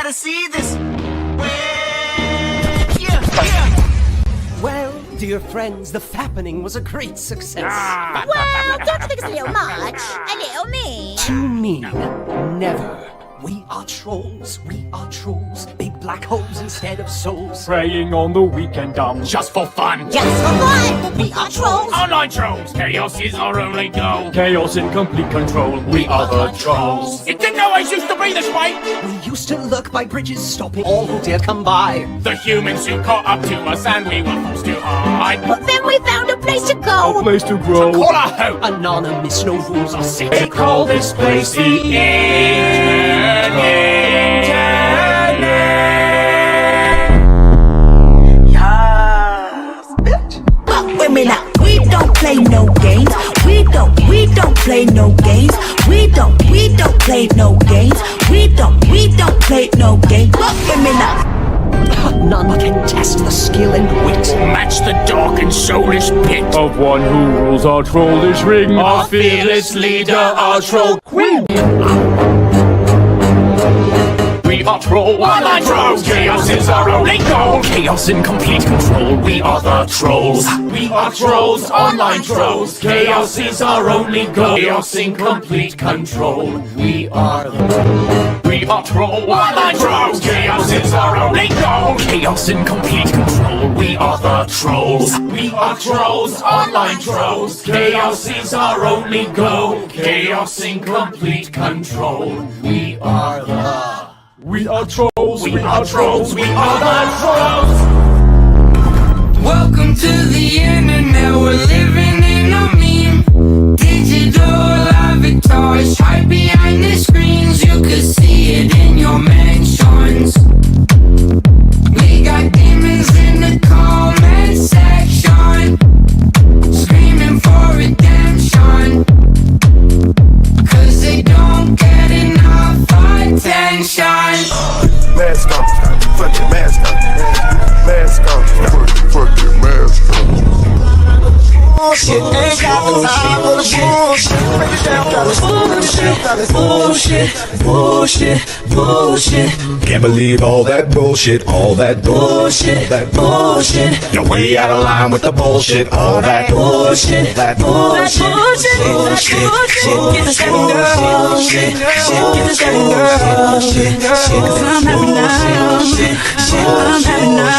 gotta see this. Well, dear friends, the fappening was a great success. Well, don't you think it's a little much? A little mean? Too mean. Never. We are trolls. We are trolls. Big black holes instead of souls. Preying on the weekend dumb. Just for fun. Just for fun, we are trolls. Online trolls. Chaos is our only goal. Chaos in complete control. We are the trolls. It didn't always used to be this way. We used to lurk by bridges, stopping all who dare come by. The humans who caught up to us and we were forced to hide. But then we found a place to A go. place to grow. Call our home. Anonymous, no rules are set. They call this place the internet. But women out, we don't play no games. We don't play no games. We don't play no games. We don't play no games. But women out. None can test the skill and wit. Match the dark and soulless pit. Of one who rules our trollish ring. Our fearless leader, our troll queen. We are trolls. Online trolls. Chaos is our only goal. Chaos in complete control. We are the trolls. We are trolls. Online trolls. Chaos is our only goal. Chaos in complete control. We are trolls. Online trolls. Chaos is our only goal. Chaos in complete control. We are the trolls. We are trolls. Online trolls. Chaos is our only goal. Chaos in complete control. We are trolls. We are trolls. We are the trolls. Welcome to the internet, we're living in a meme. Digital avatars hide behind the screens. You could see it in your mentions. We got demons in the comment section, screaming for redemption, 'cause they don't get enough attention. Mask on, fuck your mask on. Mask on, fuck your mask on. Bullshit, ain't got the time for the bullshit. Break it down, got this bullshit, bullshit, bullshit. Can't believe all that bullshit, all that bullshit, that bullshit. You're way out of line with the bullshit, all that bullshit, that bullshit, bullshit, Get the second girl, shit, get the second girl, shit, 'cause I'm having now, I'm having now,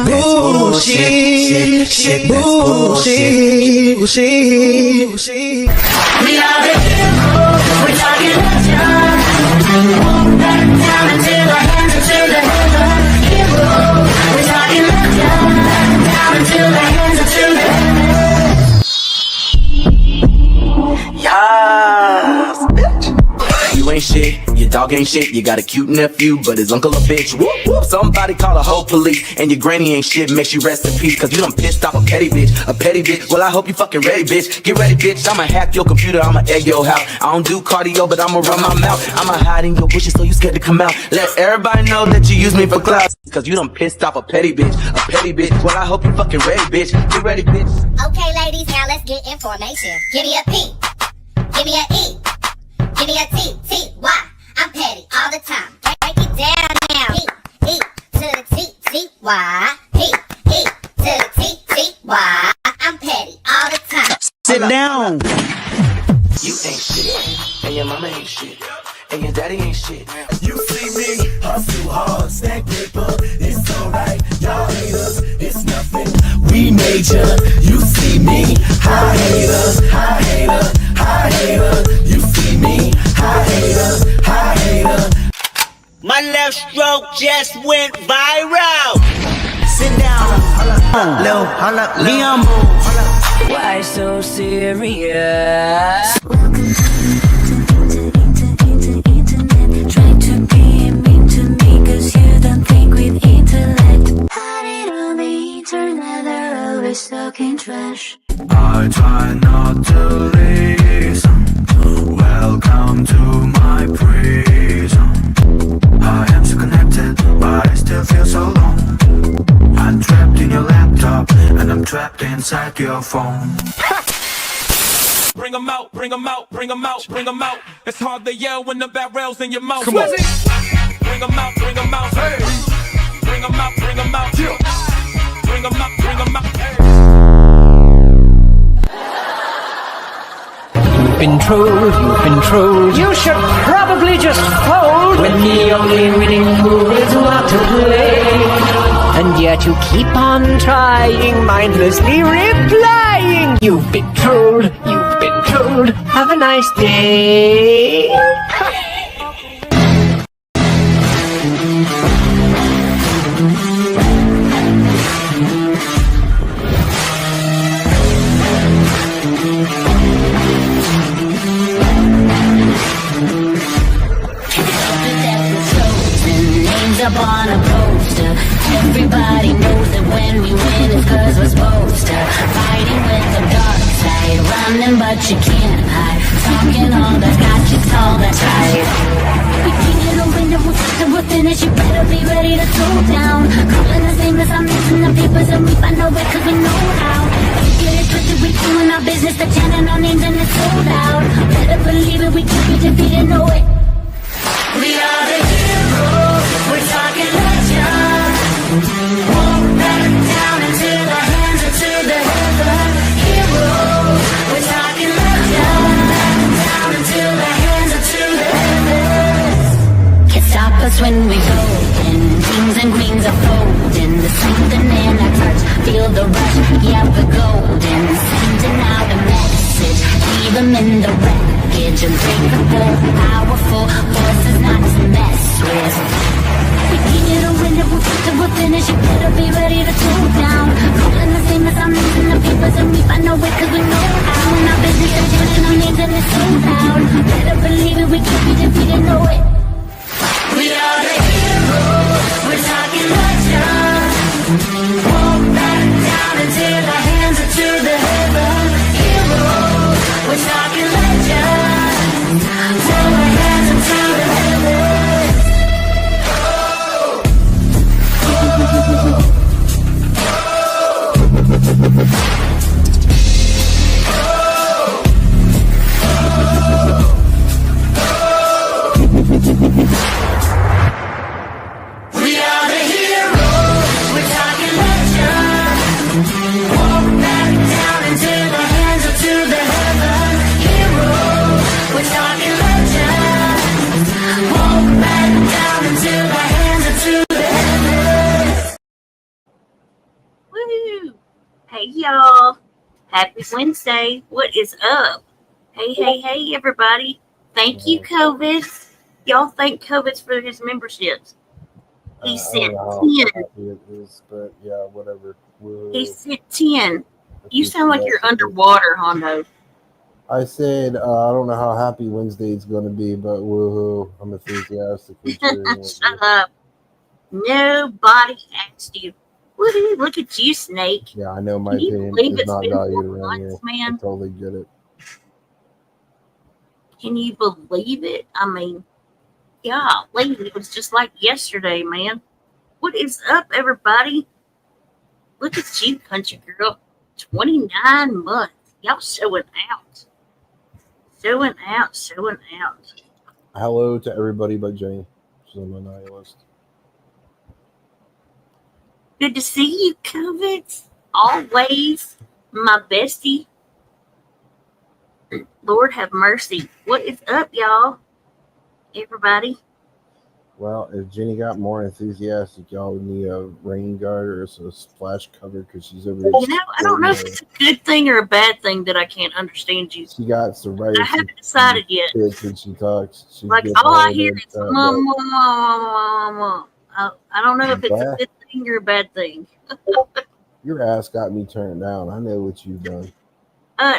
bullshit, bullshit, bullshit. We are the heroes. We're talking legends. Won't back down until our hands are to the heavens. Heroes. We're talking legends. Down until our hands are to the heavens. Yes, bitch. You ain't shit, your dog ain't shit. You got a cute nephew, but his uncle a bitch. Whoop, whoop. Somebody call the whole police. And your granny ain't shit, makes you rest in peace. 'Cause you done pissed off a petty bitch. A petty bitch, well I hope you fucking ready, bitch. Get ready, bitch, I'ma hack your computer, I'ma egg your house. I don't do cardio, but I'ma run my mouth. I'ma hide in your bushes so you scared to come out. Let everybody know that you use me for clout. 'Cause you done pissed off a petty bitch. A petty bitch, well I hope you fucking ready, bitch. Get ready, bitch. Okay, ladies, now let's get information. Give me a P. Give me a E. Give me a T. T. Y. I'm petty all the time. Break it down now. P. E. To the T. T. Y. P. E. To the T. T. Y. I'm petty all the time. Sit down. You ain't shit, and your mama ain't shit, and your daddy ain't shit. You see me hustle hard, stack paper, it's alright. Y'all haters, it's nothing. We major. You see me, high hater, high hater, high hater. You see me, high hater, high hater. My left stroke just went viral. Sit down, Lil, Liam. Why so serious? Try to be mean to me 'cause you don't think with intellect. Hide it on the internet, they're always talking trash. I try not to listen. Welcome to my prison. I am so connected, but I still feel so alone. I'm trapped in your laptop, and I'm trapped inside your phone. Bring 'em out, bring 'em out, bring 'em out, bring 'em out. It's hard to yell when the barrel's in your mouth. Come on. bring 'em out, bring 'em out, hey. Bring 'em out, bring 'em out, yeah. Bring 'em out, bring 'em out, hey. You've been trolled. You should probably just fold when the only winning move is not to play. And yet you keep on trying, mindlessly replying. You've been trolled. Have a nice day. Up on a poster. Everybody knows that when we win it's cause we're supposed to. Fighting with the dark side, running but you can't hide. Talking all that got you tall, that's right. We can't get a winner, we'll finish. You better be ready to throw down. Calling us nameless, I'm missing the papers and we find no way cause we know how. Get it twisted, we doing our business, the chanting our names and it's sold out. Better believe it, we can't be defeated, no way. We are the heroes, we're talking legends. Walk back down into the hands or to the heaven. Heroes, we're talking legends. Down into the hands or to the heavens. Can't stop us when we golden. Kings and queens are folding. The something in our touch, feel the rush. Yeah, we're golden. Sending out a message, leave them in the wreckage. Unbreakable, powerful, forces not to mess with. We can't get a winner, we'll finish. You better be ready to throw down. Calling the same as I'm losing the papers and we find no way cause we know how. In our business, they're chanting our names and it's so loud. Better believe it, we can't be defeated, no way. We are the heroes, we're talking legends. Walk back down into the hands or to the heaven. Heroes, we're talking legends. Throw our hands into the heavens. We are the heroes, we're talking legends. Walk back down into the hands or to the heaven. Heroes, we're talking legends. Walk back down into the hands or to the heavens. Woo! Hey y'all! Happy Wednesday! What is up? Hey, everybody! Thank you, COVID. Y'all thank COVID for his memberships. He sent 10. It is, but yeah, whatever. He sent 10. You sound like you're underwater, Hondo. I said, I don't know how happy Wednesday is going to be, but woohoo, I'm enthusiastic. Shut up. Nobody asked you. Woohoo, look at you, Snake. Yeah, I know my Can you opinion believe is it's not been valued 4 around months, here. man? I totally get it. Can you believe it? I mean, golly, it was just like yesterday, man. What is up, everybody? Look at you, country girl. 29 months. Y'all showing out. Showing out. Hello to everybody but Jane. She's on my nihilist. Good to see you, COVID. Always my bestie. Lord have mercy. What is up, y'all? Everybody. Well, if Jenny got more enthusiastic, y'all would need a rain guard or a splash cover because she's over there. You know, I don't know if it's a good thing or a bad thing that I can't understand you. She got psoriasis. I haven't decided yet. When she talks, she like all I hear is mom. I don't know if it's a good thing or a bad thing. Your ass got me turned down. I know what you've done.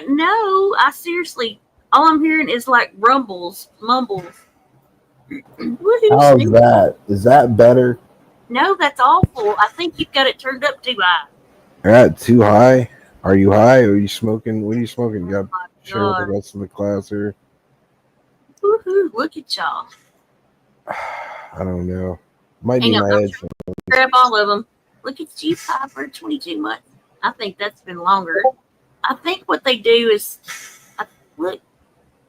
No, I seriously, all I'm hearing is like mumbles. How's that? Is that better? No, that's awful. I think you've got it turned up too high. That too high? Are you high or are you smoking? What are you smoking? You got to share with the rest of the class here. Woohoo, look at y'all. I don't know. Might be my headphones. Grab all of them. Look at you, Piper, 22 months. I think that's been longer. I think what they do is, look,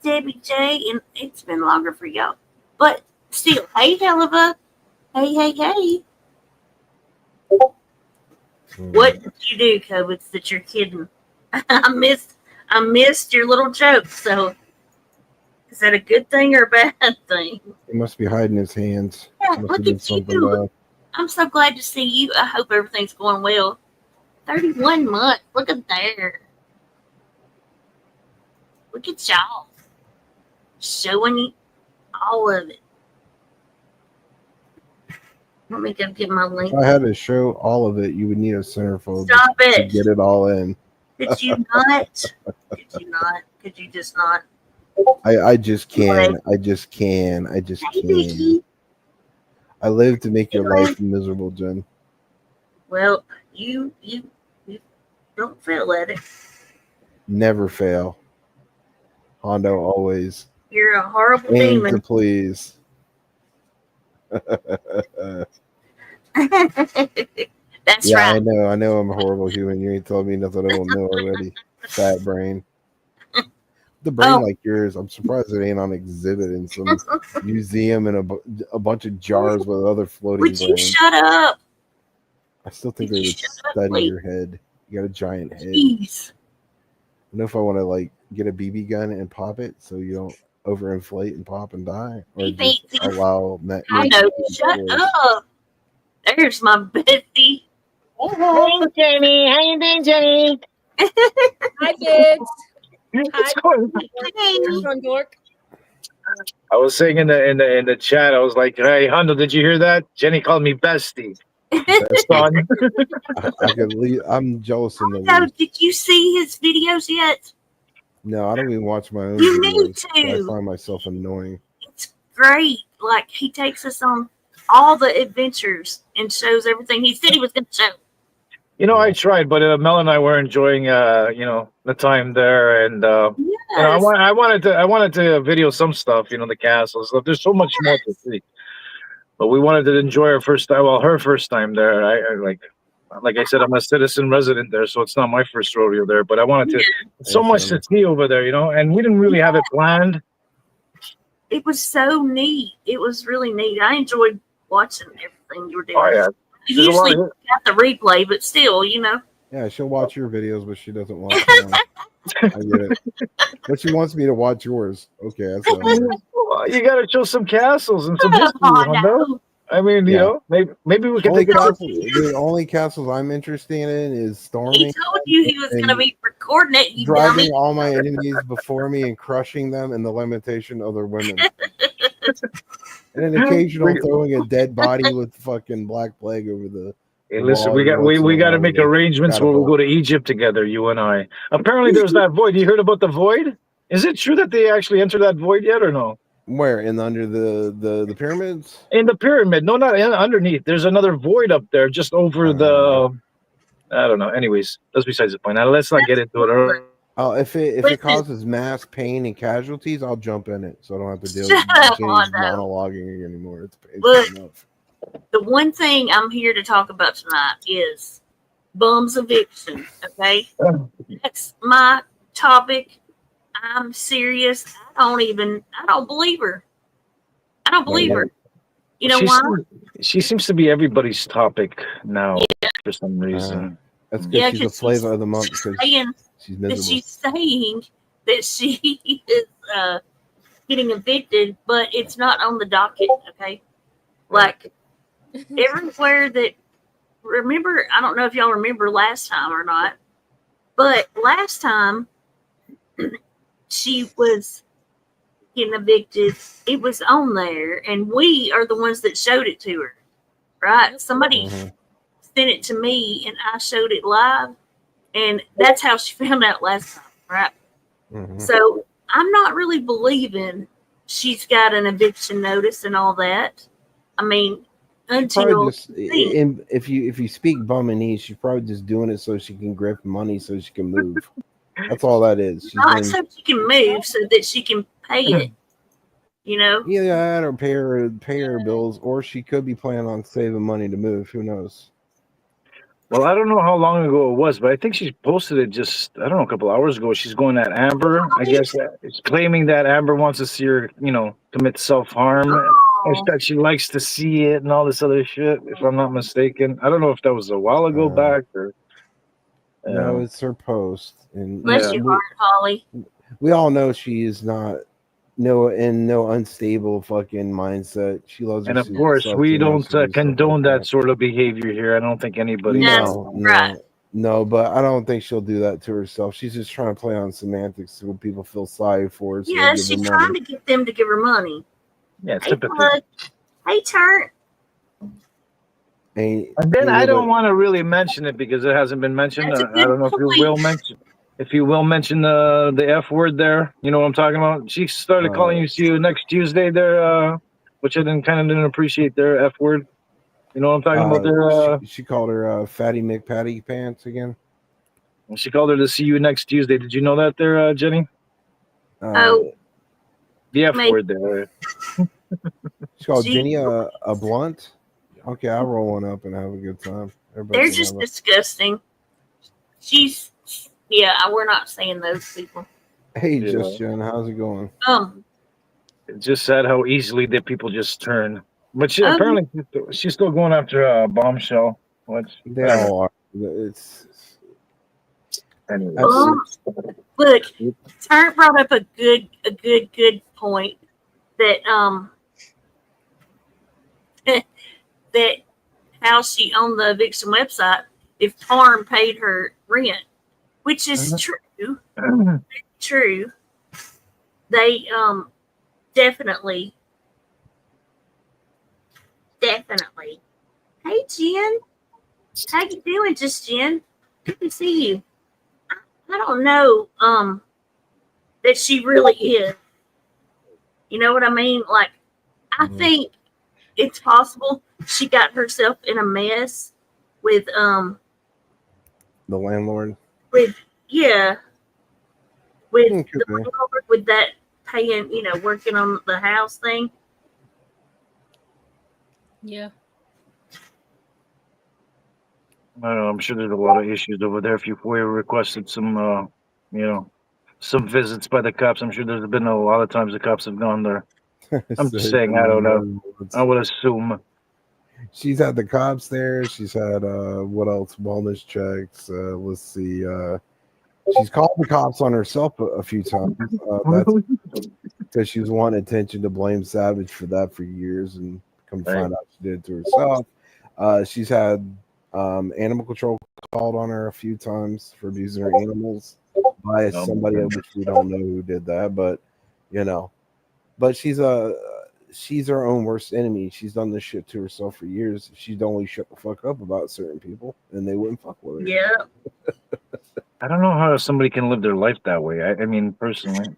Debbie J, and it's been longer for y'all. But still, hey, Helva, Hey. What did you do, Kobitz, that you're kidding? I missed your little joke, so is that a good thing or a bad thing? He must be hiding his hands. Yeah, Must have look did at something you. bad. I'm so glad to see you. I hope everything's going well. 31 months. Look at there. Look at y'all. Showing you all of it. Let me go get my link. If I had to show all of it, you would need a centerfold Stop to it. get it all in. Did you not? Did you not? Could you just not? I just can. I just can. I just Hey, can. Vicky. I live to make your Hey, life miserable, Jen. well, you don't fail at it. Never fail. Hondo always. You're a horrible Aim to demon. please. That's Yeah, right. I know I'm a horrible human. You ain't told me nothing I don't know already. Fat brain. The brain Oh. like yours, I'm surprised it ain't on exhibit in some museum in a bunch of jars with other floating Would you brains. shut up? I still think Would they you would shut up, study please? your head. You got a giant head. Jeez. I know if I want to like get a BB gun and pop it so you don't overinflate and pop and die, or Hey, just allow that. I know. Shut up. There's my bestie. Hey, Jenny. How you doing, Jenny? Hi, kids. What's going on? What's going on, Dork? I was saying in the chat, I was like, "Hey, Hondo, did you hear that? Jenny called me bestie." Son. I could leave. I'm jealous in the No, least. did you see his videos yet? No, I don't even watch my own You videos. need So to. I find myself annoying. It's great. Like, he takes us on all the adventures and shows everything he said he was going to show. You know, I tried, but Mel and I were enjoying, the time there, and Yes. I wanted to video some stuff, the castles. So there's so much more to see, but we wanted to enjoy our first time. Well, her first time there. Like I said, I'm a citizen resident there, so it's not my first rodeo there. But I wanted to. So much to see over there, and we didn't really have it planned. It was so neat. It was really neat. I enjoyed watching everything you were doing. Oh yeah. You There's a lot usually of- got the replay, but still, Yeah, she'll watch your videos, but she doesn't watch mine. I get it. But she wants me to watch yours. Okay, that's all it is. Well, you got to show some castles and some history, Hondo. I mean, Yeah. maybe we can Only take a trip. the only castles I'm interested in is He storming, told you he was going to and be recording it, you driving dummy. all my enemies before me and crushing them, and the limitation of their women. And an occasional throwing a dead body with fucking black plague over the. Hey, listen, we got to make arrangements where we go to Egypt together, you and I. Apparently, there's that void. You heard about the void? Is it true that they actually entered that void yet, or no? Where under the pyramids? In the pyramid? No, not underneath. There's another void up there, just over the. I don't know. Anyways, that's besides the point. Now let's not get into it. Oh, if it causes mass pain and casualties, I'll jump in it, so I don't have to deal with Shut up, James Hondo. monologuing anymore. It's Look. enough. The one thing I'm here to talk about tonight is bums eviction. Okay, that's my topic. I'm serious. I don't believe her. I don't believe her. You know why? She seems to be everybody's topic now for some reason. That's because she's the 'cause flavor of the month. Because saying she's that miserable. she's saying that she is getting evicted, but it's not on the docket. Okay, like everywhere that. Remember, I don't know if y'all remember last time or not, but last time she was getting evicted, it was on there, and we are the ones that showed it to her, right? Somebody sent it to me, and I showed it live, and that's how she found out last time, right? So I'm not really believing she's got an eviction notice and all that. I mean, until if you speak bumminese, she's probably just doing it so she can grip money so she can move. That's all that is. She's not doing, so she can move, so that she can pay it. You know? Yeah, or pay her bills, or she could be planning on saving money to move. Who knows? Well, I don't know how long ago it was, but I think she posted it just, I don't know, a couple hours ago. She's going at Amber. I guess it's claiming that Amber wants to see her, commit self-harm. that she likes to see it and all this other shit. If I'm not mistaken, I don't know if that was a while ago back or. No, it's her post, and Bless your heart, Holly. we all know she is not no unstable fucking mindset. She loves And of herself course, we too much don't to do stuff condone like that sort of behavior here. I don't think anybody. No, but I don't think she'll do that to herself. She's just trying to play on semantics so people feel sorry for her. So Yeah, they give she's her trying money. to get them to give her money. Yeah, Hey, sympathy. Bud. Hey, Turn. And then I don't want to really mention it because it hasn't been mentioned. That's a I don't know if you point. will mention. If you will mention the F word there, you know what I'm talking about. She started calling you. See you next Tuesday there, which I didn't appreciate their F word. You know what I'm talking about there. She called her Fatty McPatty Pants again. She called her to see you next Tuesday. Did you know that there, Jenny? Oh, the F maybe. word there. She called Jenny a blunt. Okay, I'll roll one up and have a good time. Everybody They're can just have disgusting. We're not saying those people. Hey, Just Jen, how's it going? It's just sad how easily that people just turn. But she apparently she's still going after a bombshell. Which They all are. It's anyway. Look, Turn brought up a good point that that how she on the eviction website if Tarn paid her rent, which is true. True. They definitely. Hey Jen, how you doing, Just Jen? Good to see you. I don't know that she really is. You know what I mean? Like, I think it's possible she got herself in a mess with the landlord. With the landlord with that paying, working on the house thing. Yeah. I don't know, I'm sure there's a lot of issues over there. If you requested some, some visits by the cops, I'm sure there's been a lot of times the cops have gone there. I'm just saying, I don't know. I would assume. She's had the cops there. She's had what else? Wellness checks. Let's see. She's called the cops on herself a few times. That's because she was wanting attention to blame Savage for that for years, and come find out she did it to herself. She's had animal control called on her a few times for abusing her animals by somebody which we don't know who did that, but but she's her own worst enemy. She's done this shit to herself for years. She'd only shut the fuck up about certain people and they wouldn't fuck with her. Yeah. I don't know how somebody can live their life that way. I mean, personally,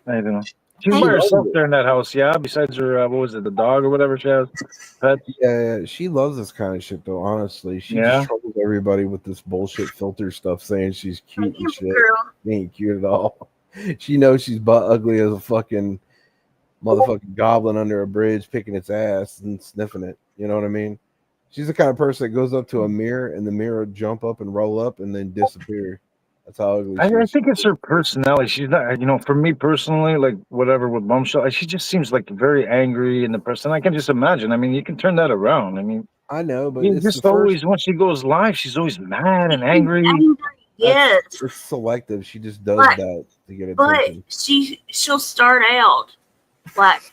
I don't know. She's by herself there in that house, yeah. Besides her, what was it, the dog or whatever she has? Pet. Yeah, she loves this kind of shit though. Honestly, she just troubles everybody with this bullshit filter stuff, saying she's cute and shit. She ain't cute at all. She knows she's butt ugly as a fucking motherfucking goblin under a bridge, picking its ass and sniffing it. You know what I mean? She's the kind of person that goes up to a mirror and the mirror will jump up and roll up and then disappear. That's how ugly she is. I think it's her personality. She's not, for me personally, like whatever with Bombshell, she just seems like very angry and depressed. And I can just imagine. I mean, you can turn that around. I mean, I know, but it's just always once she goes live, she's always mad and angry. Yes, it's selective. She just does that to get attention. But she'll start out like,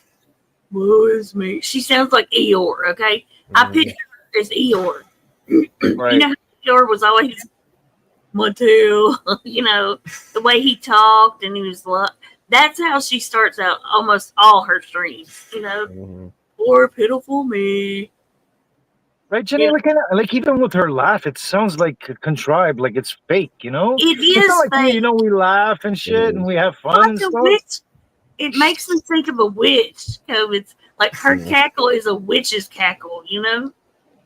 "Woe is me." She sounds like Eeyore. Okay, I picture her as Eeyore. Right. You know, how Eeyore was always Mattel. The way he talked and he was like, that's how she starts out almost all her streams. Poor pitiful me. Right, Jenny? Like even with her laugh, it sounds like contrived, like it's fake. It It's is not like fake. we laugh and shit and we have fun Like and a stuff. witch. It makes me think of a witch. It's like her cackle is a witch's cackle.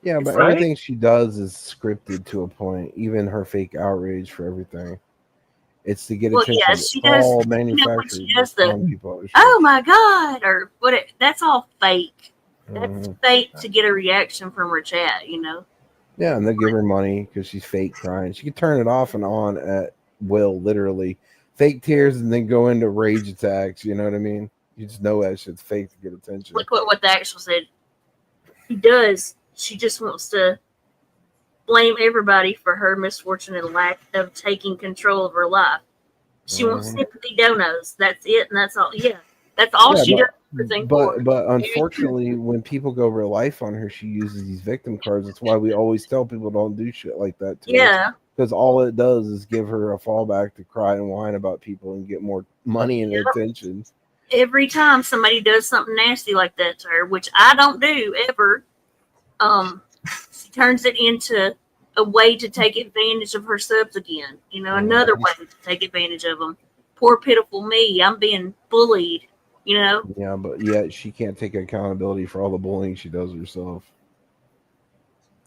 Yeah, but everything she does is scripted to a point. Even her fake outrage for everything, it's to get attention. Yeah, she does. All When manufactured. she does people. Oh my god, or that's all fake. That's fake to get a reaction from her chat. Yeah, and they give her money because she's fake crying. She can turn it off and on at will, literally. Fake tears and then go into rage attacks. You know what I mean? You just know that shit's fake to get attention. Look what the actual said. He does. She just wants to blame everybody for her misfortune and lack of taking control of her life. She wants sympathy donos. That's it, and that's all. Yeah, that's all she does. Everything for. But unfortunately, when people go real life on her, she uses these victim cards. That's why we always tell people don't do shit like that. Yeah. Because all it does is give her a fallback to cry and whine about people and get more money and attention. Every time somebody does something nasty like that to her, which I don't do ever, she turns it into a way to take advantage of her subs again. You know, another way to take advantage of them. Poor pitiful me. I'm being bullied. You know. Yeah, but yet she can't take accountability for all the bullying she does herself.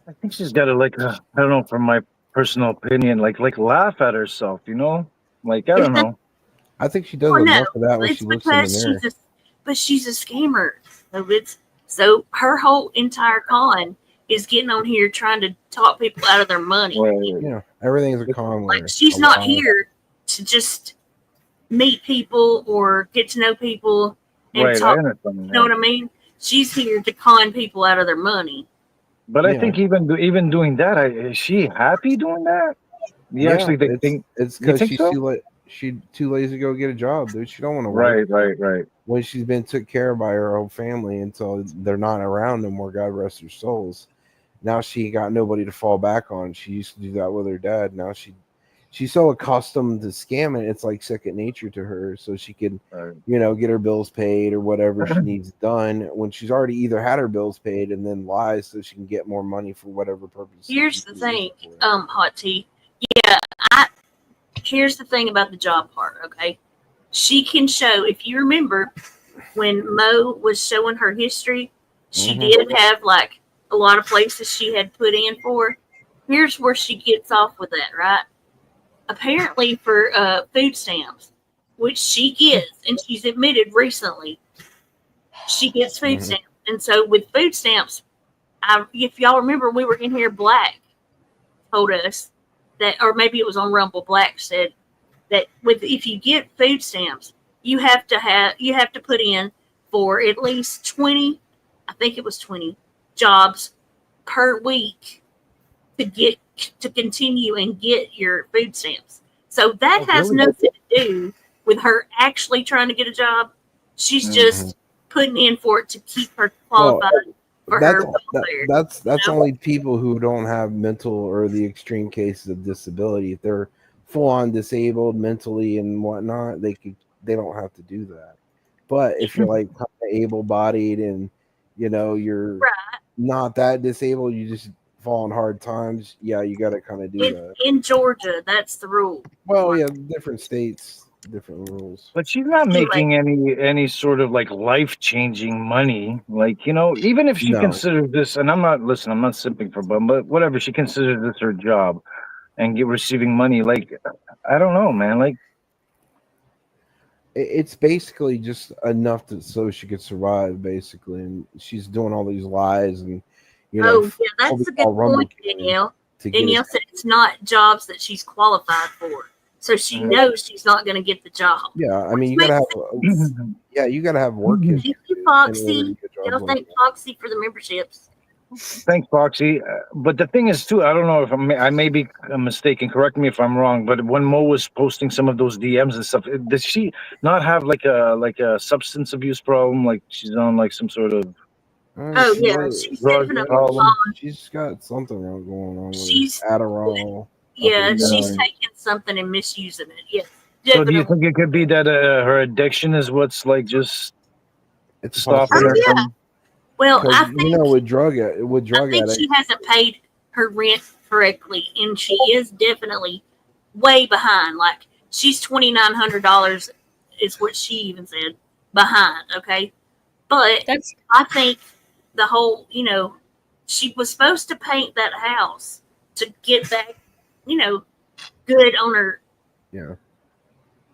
I think she's got to I don't know, from my personal opinion, like laugh at herself. You know, like I don't know. I think she does enough of that when it's she looks in the mirror. But she's a scammer. So her whole entire con is getting on here trying to talk people out of their money. Yeah, everything is a con. Like she's not here to just meet people or get to know people and talk. You know what I mean? She's here to con people out of their money. But I think even doing that, is she happy doing that? It's because she's too lazy to go get a job, dude. She don't want to work. Right. When she's been took care of by her own family until they're not around no more, God rest their souls. Now she got nobody to fall back on. She used to do that with her dad. Now she's so accustomed to scamming, it's like second nature to her. So she can, get her bills paid or whatever she needs done when she's already either had her bills paid and then lies so she can get more money for whatever purpose. Here's the thing, Hot Tea. Yeah, here's the thing about the job part, okay? She can show, if you remember, when Mo was showing her history, she did have like a lot of places she had put in for. Here's where she gets off with that, right? Apparently for food stamps, which she gets, and she's admitted recently, she gets food stamps. And so with food stamps, if y'all remember, we were in here, Black told us that, or maybe it was on Rumble, Black said that if you get food stamps, you have to put in for at least 20, I think it was 20 jobs per week to continue and get your food stamps. So that has nothing to do with her actually trying to get a job. She's just putting in for it to keep her qualified for her welfare. That's only people who don't have mental or the extreme cases of disability. If they're full on disabled mentally and whatnot, they don't have to do that. But if you're like able bodied and you're not that disabled, you just fall on hard times, you got to kind of do that. In Georgia, that's the rule. Well, yeah, different states, different rules. But she's not making any sort of like life-changing money. Like, even if she considers this, and I'm not simping for bum, but whatever, she considers this her job and receiving money. Like, I don't know, man. Like, it's basically just enough so she could survive, basically. And she's doing all these lies and, that's a good point, Danielle. Danielle said it's not jobs that she's qualified for. So she knows she's not going to get the job. Yeah, I mean, you gotta have work history. Thank you, Foxy. Thank Foxy for the memberships. Thanks, Foxy. But the thing is, too, I don't know if I may be mistaken. Correct me if I'm wrong. But when Mo was posting some of those DMs and stuff, does she not have like a substance abuse problem? Like she's on like some sort of she's definitely she's got something wrong going on with she's Adderall. Yeah, she's taking something and misusing it. Yes. So do you think it could be that her addiction is what's like just stopping her from? Well, I think with drug I think she hasn't paid her rent correctly, and she is definitely way behind. Like she's $2,900 is what she even said behind. Okay, but I think the whole, she was supposed to paint that house to get back, good on her. Yeah.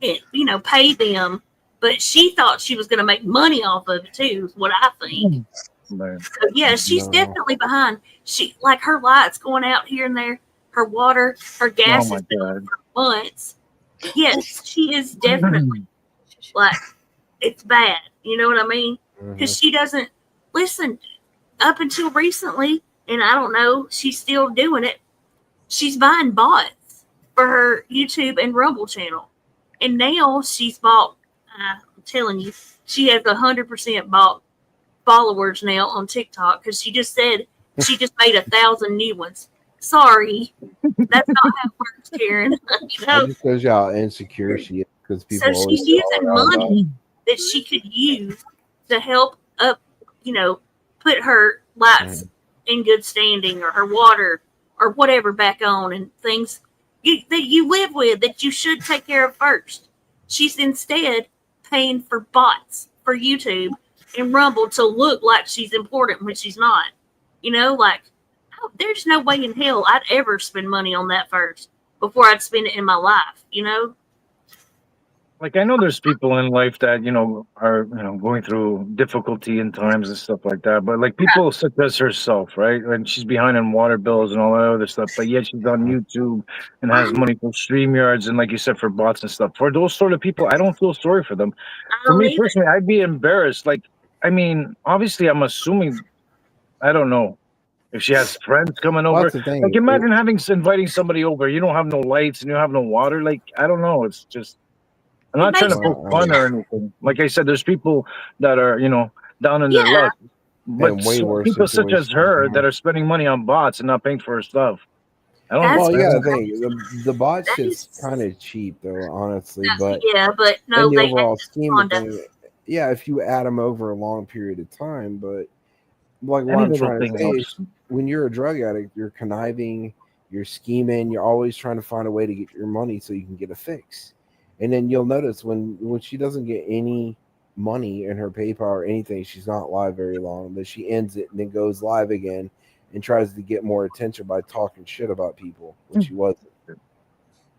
Pay them, but she thought she was going to make money off of it too. Is what I think. So, yeah, she's definitely behind. She like her lights going out here and there, her water, her gas has been on for months. Yes, she is definitely like it's bad. You know what I mean? Because she doesn't listen. Up until recently, and I don't know, she's still doing it. She's buying bots for her YouTube and Rumble channel, and now she's bought. I'm telling you, she has 100% bought followers now on TikTok because she just said she just made 1,000 new ones. Sorry, that's not how it works, Karen. You know, That just shows you how insecure she is because people so always she's say, using money that she could use to help up, put her lights in good standing or her water or whatever back on and things that you live with that you should take care of first. She's instead paying for bots for YouTube and Rumble to look like she's important when she's not. There's no way in hell I'd ever spend money on that first before I'd spend it in my life, Like I know there's people in life that are going through difficulty in times and stuff like that, but like people such as herself, right? And she's behind on water bills and all that other stuff, but yet she's on YouTube and has money for StreamYards and like you said for bots and stuff. For those sort of people, I don't feel sorry for them. For me personally, I'd be embarrassed. Like, I mean, obviously, I'm assuming, I don't know if she has friends coming over. that's the thing. Like, imagine inviting somebody over. You don't have no lights and you have no water. Like, I don't know. It's just. I'm not trying to poke fun or anything. Like I said, there's people that are, down in their luck. But way worse people such as situations her that are spending money on bots and not paying for her stuff. I don't know. Well, you gotta think the bot shit's kind of cheap though, honestly. But but no, in the they overall scheme of things, yeah, if you add them over a long period of time. But like what I'm trying to say is, when you're a drug addict, you're conniving, you're scheming, you're always trying to find a way to get your money so you can get a fix. And then you'll notice when she doesn't get any money in her PayPal or anything, she's not live very long. Then she ends it and then goes live again and tries to get more attention by talking shit about people, which she wasn't,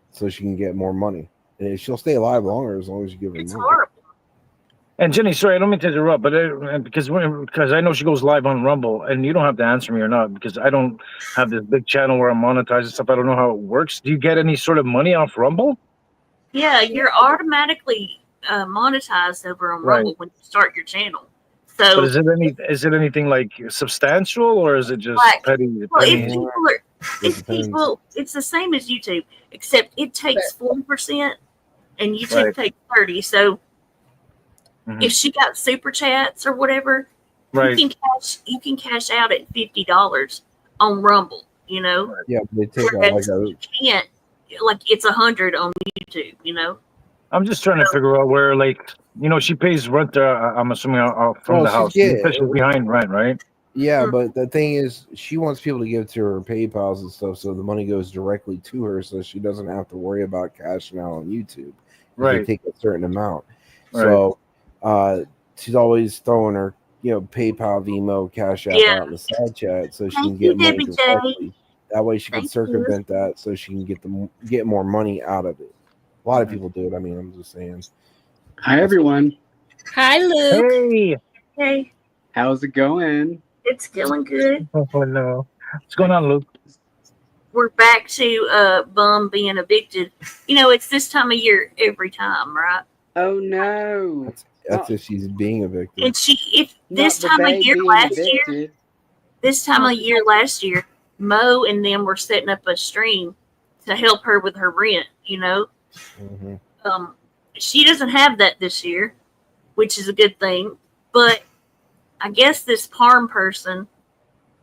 so she can get more money. And she'll stay alive longer as long as you give her money. Horrible. And Jenny, sorry, I don't mean to interrupt, but because I know she goes live on Rumble, and you don't have to answer me or not because I don't have this big channel where I'm monetizing stuff. I don't know how it works. Do you get any sort of money off Rumble? Yeah, you're automatically monetized over on Rumble when you start your channel. So, but is it anything like substantial, or is it just petty? Well, it's the same as YouTube, except it takes 40% and YouTube takes 30%. So, if she got super chats or whatever, you can cash out at $50 on Rumble. Yeah, they take you can't. Like it's 100 on YouTube, I'm just trying to figure out where, she pays rent there. I'm assuming from the house. She's behind rent, right? Yeah, but the thing is, she wants people to give to her PayPals and stuff, so the money goes directly to her, so she doesn't have to worry about cashing out on YouTube. They take a certain amount. So she's always throwing her, PayPal, Venmo, Cash App out in the side chat, so she can get money directly. That way she can circumvent that so she can get more money out of it. A lot of people do it. I mean, I'm just saying. Hi, everyone. Hi, Luke. Hey. Hey. How's it going? It's going good. Oh, no. What's going on, Luke? We're back to Bum being evicted. It's this time of year every time, right? Oh, no. That's if she's being evicted. And this time of year last year, Mo and them were setting up a stream to help her with her rent, She doesn't have that this year, which is a good thing. But I guess this Parm person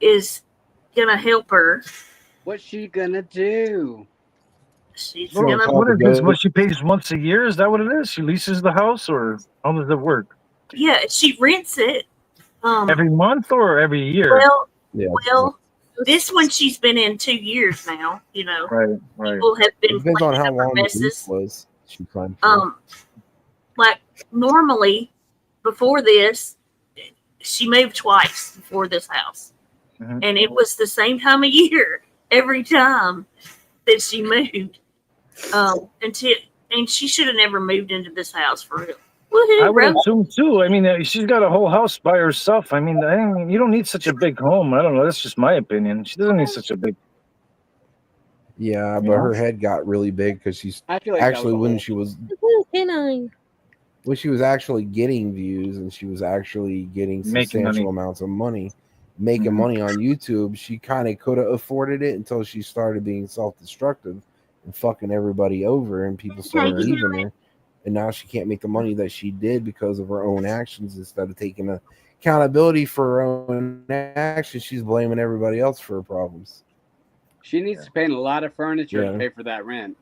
is going to help her. What's she going to do? She's going to... What is this? What she pays once a year? Is that what it is? She leases the house, or how does it work? Yeah, she rents it. Every month or every year? Well, this one she's been in 2 years now. Right. People have been depends on how long messes. the lease was. She signed for. Like normally, before this, she moved twice before this house, and it was the same time of year every time that she moved. And she should have never moved into this house for real. I would assume too. I mean, she's got a whole house by herself. I mean, you don't need such a big home. I don't know. That's just my opinion. She doesn't need such a big. Yeah, but her head got really big because she's I feel like actually when she was. Canine. Well, she was actually getting views and she was actually getting Making substantial money. amounts of money, making money on YouTube. She kind of could have afforded it until she started being self-destructive and fucking everybody over, and people started leaving her. And now she can't make the money that she did because of her own actions. Instead of taking accountability for her own actions, she's blaming everybody else for her problems. She needs to paint a lot of furniture Yeah. to pay for that rent.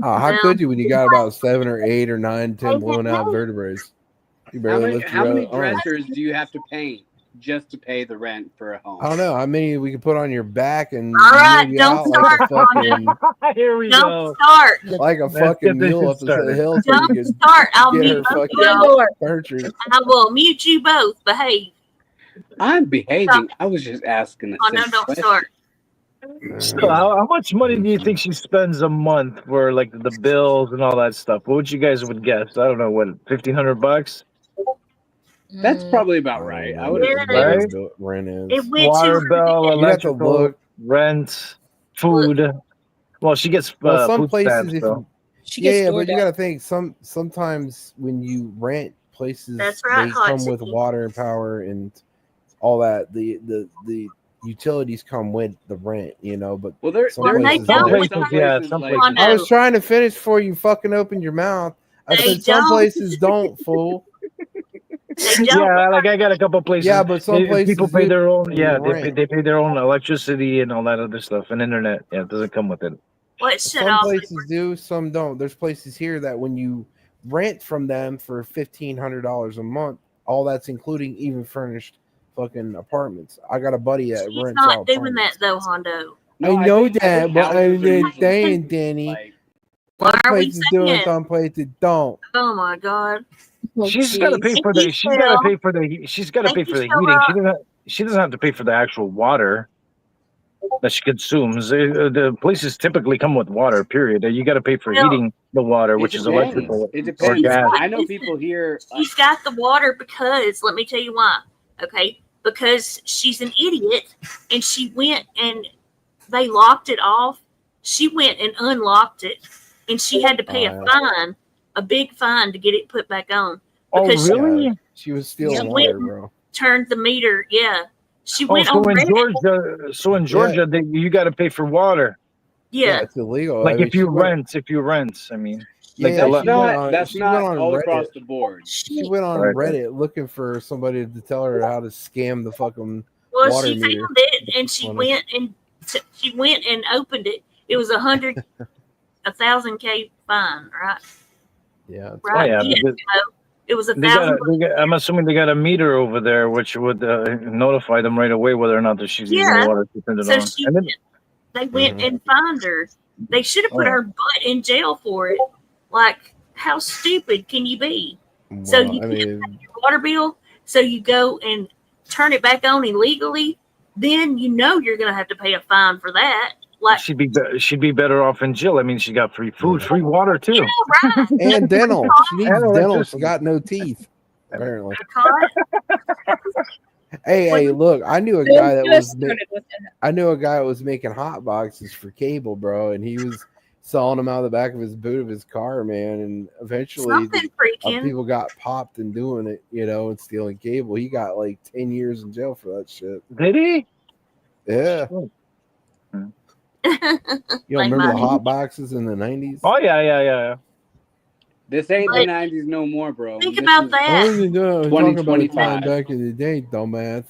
Oh, how could you when you got about 7 or 8 or 9, 10 blown out vertebrae? You barely lift How your many arms. dressers do you have to paint just to pay the rent for a home? I don't know how many we could put on your back and All right, move you don't out like a start, fucking Here we Don't go. start. like a Let's fucking get this mule up started. the hill so you Don't could start. I'll get her mute both of fucking y'all. furniture. I will mute you both. Behave. I'm behaving. I was just asking a Oh no, simple don't question. start. So how much money do you think she spends a month for like the bills and all that stuff? What would you guys would guess? I don't know, what, $1,500? That's probably about right. I would Yeah. Whatever Right? rent is. It went Water to bill, You have to electrical, look. rent, food. Well, she gets Well, some food places, stamps, if though. She yeah, gets yeah, but stored you up. got to think sometimes when you rent places, That's right, they hot come with city. water and power and all that. The utilities come with the rent, you know. But Well, there, some there, places Some don't. places, some yeah, places some like places. I was trying to finish before you fucking opened your mouth. I They said some don't. places don't, fool. They don't. Yeah, like I got a couple places. Yeah, but some places people pay do their own. Yeah, rent. they pay their own electricity and all that other stuff and internet. Yeah, it doesn't come with it. What? Shut Some off. places do, some don't. There's places here that when you rent from them for $1,500 a month, all that's including even furnished fucking apartments. I got a buddy that She's rents out not doing apartments. that though, Hondo. No, I know think that, but houses are I'm usually saying, Danny, like, Why some are we places do saying? and some places don't. Oh my God. She's got to pay for the. She's got to pay for the. She's got to pay for the heating. She doesn't have to pay for the actual water that she consumes. The places typically come with water. Period. You got to pay for heating the water, it which is depends. electrical It or depends. gas. I know people here. She's got the water because let me tell you why. Okay, because she's an idiot and she went and they locked it off. She went and unlocked it, and she had to pay a fine, a big fine to get it put back on. Oh, Because really? Yeah, she was stealing She water, went- bro. turned the meter. Yeah, she Oh, went so on in Reddit. Georgia, you got to pay for water. Yeah, it's illegal. Like I mean, if you she went- rent, I mean, Yeah, like she went on- That's she not went on all Reddit. across the board. She went on Right. Reddit looking for somebody to tell her how to scam the fucking well, water she meter. found it and she Funny. went and opened it. It was 1,000K fine, right? Yeah. Right. yeah, Yeah, but it was they got, 1,000. I'm assuming they got a meter over there, which would notify them right away whether or not that she's using Yeah. the water to turn it So on. she And then, they went and fined her. They should have put Oh. her butt in jail for it. Like, how stupid can you be? So Well, you I can't mean, pay your water bill, so you go and turn it back on illegally. Then you know you're gonna have to pay a fine for that. Like, she'd be better off in jail. I mean, she got free food, free water too. right? and dental. She needs And dental. She electricity. got no teeth, apparently. Because Hey, look, I knew a Bill guy that just was started with that. I knew a guy that was making hot boxes for cable, bro, and he was selling them out of the back of his boot of his car, man. And eventually, something freaking. people got popped and doing it, you know, and stealing cable. He got like 10 years in jail for that shit. Did he? Yeah. You don't remember the hot boxes in the 90s? Oh yeah. This ain't But the 90s no more, bro. think This about is that. I was talking about a 2025. time back in the day, dumbass.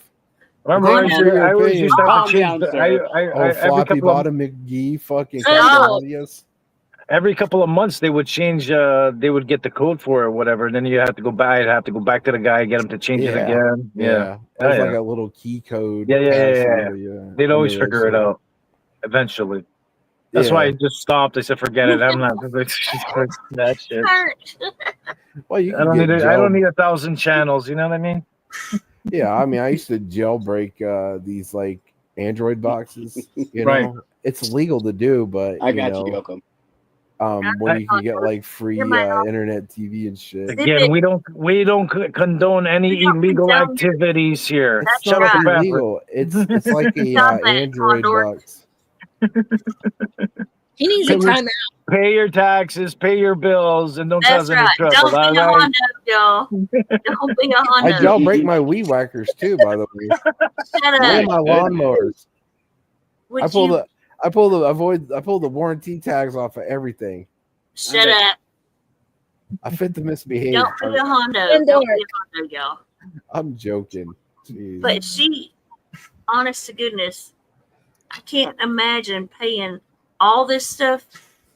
Remember, Thank you for your I always opinion. used to have Calm to change. down, The, sir. Oh, every floppy couple of bottom McGee, fucking Oh. Claudius. every couple of months they would change. They would get the code for it or whatever, and then you have to go back. I'd have to go back to the guy, get him to change it again. Yeah. It was Yeah, like yeah. a little key code. Yeah. password, They'd I always remember that figure it shit. out eventually. That's why I just stopped. I said, forget it. I'm not that shit. Well, you I can don't get need it. jail. I don't need 1,000 channels. You know what I mean? Yeah, I mean, I used to jailbreak these like Android boxes. You know, Right. it's legal to do, but I got know, you, Yoko. where you can get like free internet TV and shit. Again, we don't condone any illegal activities here. It's Shut not up, Bradley. illegal. It's like a Stop that, Android Condor. box. He needs Pay a your, timeout. pay your taxes, pay your bills, and don't That's cause any right. trouble. Don't be All a right? Hondo, y'all. Don't be a I Hondo. jailbreak my weed whackers too, by the way, Shut and up. my lawnmowers. Would I pull you the warranty tags off of everything. shut up? I fit the misbehave. Don't be a Hondo. And Don't be dark. a Hondo, y'all. I'm joking. Jeez. But she, honest to goodness, I can't imagine paying all this stuff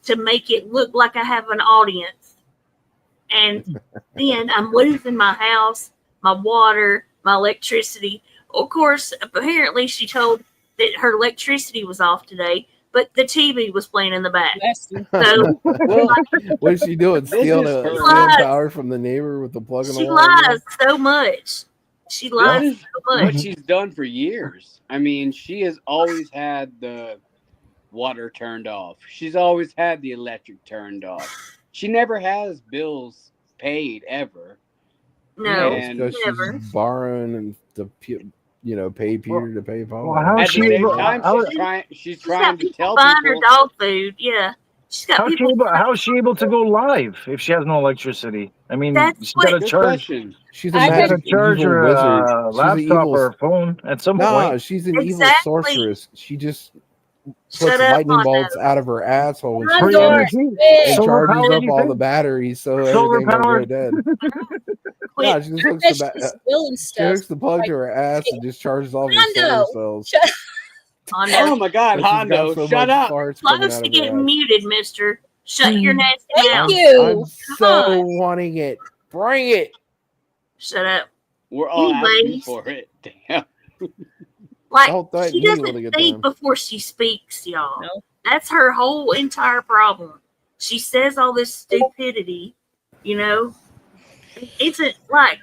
to make it look like I have an audience. And then I'm losing my house, my water, my electricity. Of course, apparently she told that her electricity was off today, but the TV was playing in the back. So What's she doing? Stealing is her- stealing power from the neighbor with the plug in the she wall? lies so much. She lies This is so much. what she's done for years. I mean, she has always had the water turned off. She's always had the electric turned off. She never has bills paid ever. No, It's because never. she's borrowing and pay Peter to pay Paul. Well, how At is the she same able? time, she's She's trying got to people tell buying her people. dog food. Yeah, she's got people. How is she able to go live if she has no electricity? I mean, That's she's what- got to Good charge. question. She's a I She's got to magic charge evil her wizard. She's an laptop evil. or her phone at some Nah, point. she's an evil Exactly. sorceress. She just Shut puts up, lightning Hondo. bolts out of her asshole when Front she door. enters and Solar charges powered, up you all the think? batteries so Solar everything don't go powered? dead. Quit. Nah, she just I hooks bet the she's spilling she stuff. hooks the plug to her ass and just charges all of her solar Hondo. cells. Shut Hondo. Oh my God, But she's got Hondo, so shut much up! farts coming Close out to of her getting ass. muted, mister. Shut your nasty Thank mouth. you. I'm Come so on. wanting it. Bring it. Shut up. We're all asking Anyways, for it. Damn. like, Don't threaten she me with a doesn't good think time. before she speaks, y'all. No. That's her whole entire problem. She says all this stupidity, you know. It's like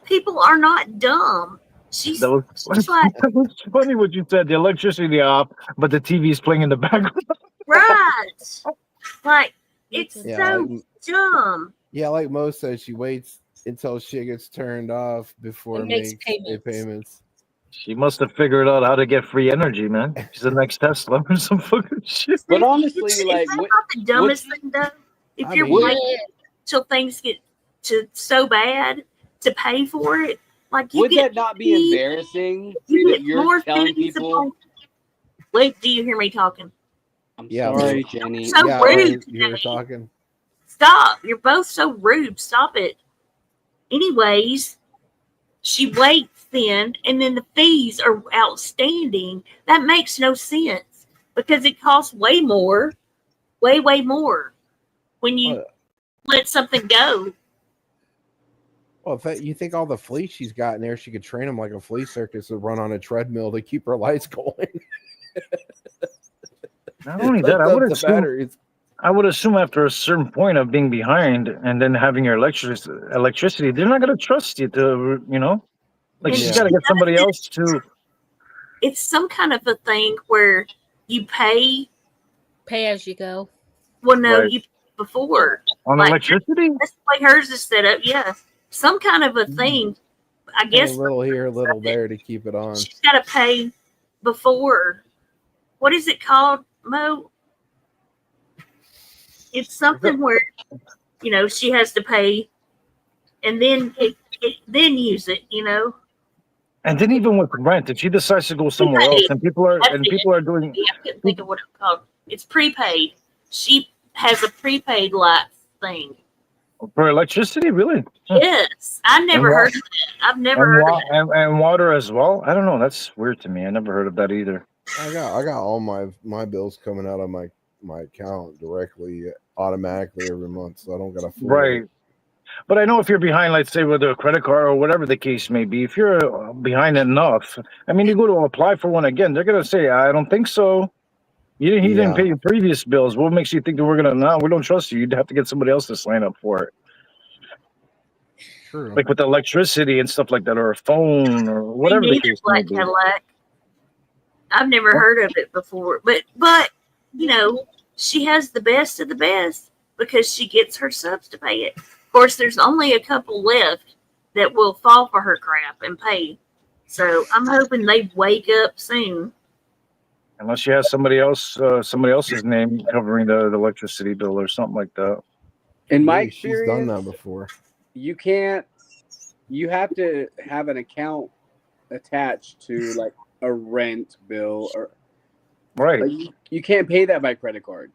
people are not dumb. She's That was, like, that was funny what you said. The electricity off, but the TV is playing in the background. right. Like, it's Yeah, so like, dumb. yeah, like Mo says, she waits until shit gets turned off before And it makes makes payments. payments. She must have figured out how to get free energy, man. She's the next Tesla or some fucking shit. But honestly, Is like, that not the dumbest thing, though? If I you're mean- waiting till things get to so bad to pay for it, like you would get that not be fees, embarrassing you that get you're more telling fees people? upon- Wait, do you hear me talking? I'm Yeah, sorry, but- Jenny. So yeah, rude you're today. talking. Stop! You're both so rude. Stop it. Anyways, she waits then, and then the fees are outstanding. That makes no sense because it costs way more, way more when you let something go. Well, if you think all the fleas she's got in there, she could train them like a flea circus to run on a treadmill to keep her lights going. Not only Let that, I up would the assume. batteries. I would assume after a certain point of being behind and then having your electricity, they're not going to trust you to, like And she's Yeah. got to get somebody else to. It's some kind of a thing where you pay. Pay as you go. Well, no, Right. you before On like, electricity? That's the way hers is set up. Yeah, some kind of a thing. I And guess a little here, a little there to keep it on. she's got to pay before. What is it called, Mo? It's something where she has to pay, and then then use it. And then even with rent, if she decides to go somewhere else, and people are doing. I couldn't think of what it's called. It's prepaid. She has a prepaid light thing. For electricity, really? Yes, I never And heard of that. I've never heard of that. And water as well. I don't know. That's weird to me. I never heard of that either. I got all my bills coming out of my account directly, automatically every month, so I don't gotta fool with Right. it. But I know if you're behind, let's say with a credit card or whatever the case may be, if you're behind enough, I mean, you go to apply for one again, they're gonna say, "I don't think so. He didn't Yeah. pay your previous bills. What makes you think that we're gonna? No, we don't trust you. You'd have to get somebody else to sign up for it." True. Like with electricity and stuff like that, or a phone or whatever Me the neither, case may Black be. Cadillac. I've never heard of it before, but she has the best of the best because she gets her subs to pay it. Of course, there's only a couple left that will fall for her crap and pay. So I'm hoping they wake up soon. Unless you have somebody else's name covering the electricity bill or something like that. In my Hey, she's done that experience, before. you can't. You have to have an account attached to like a rent bill, or Right. like, you can't pay that by credit card.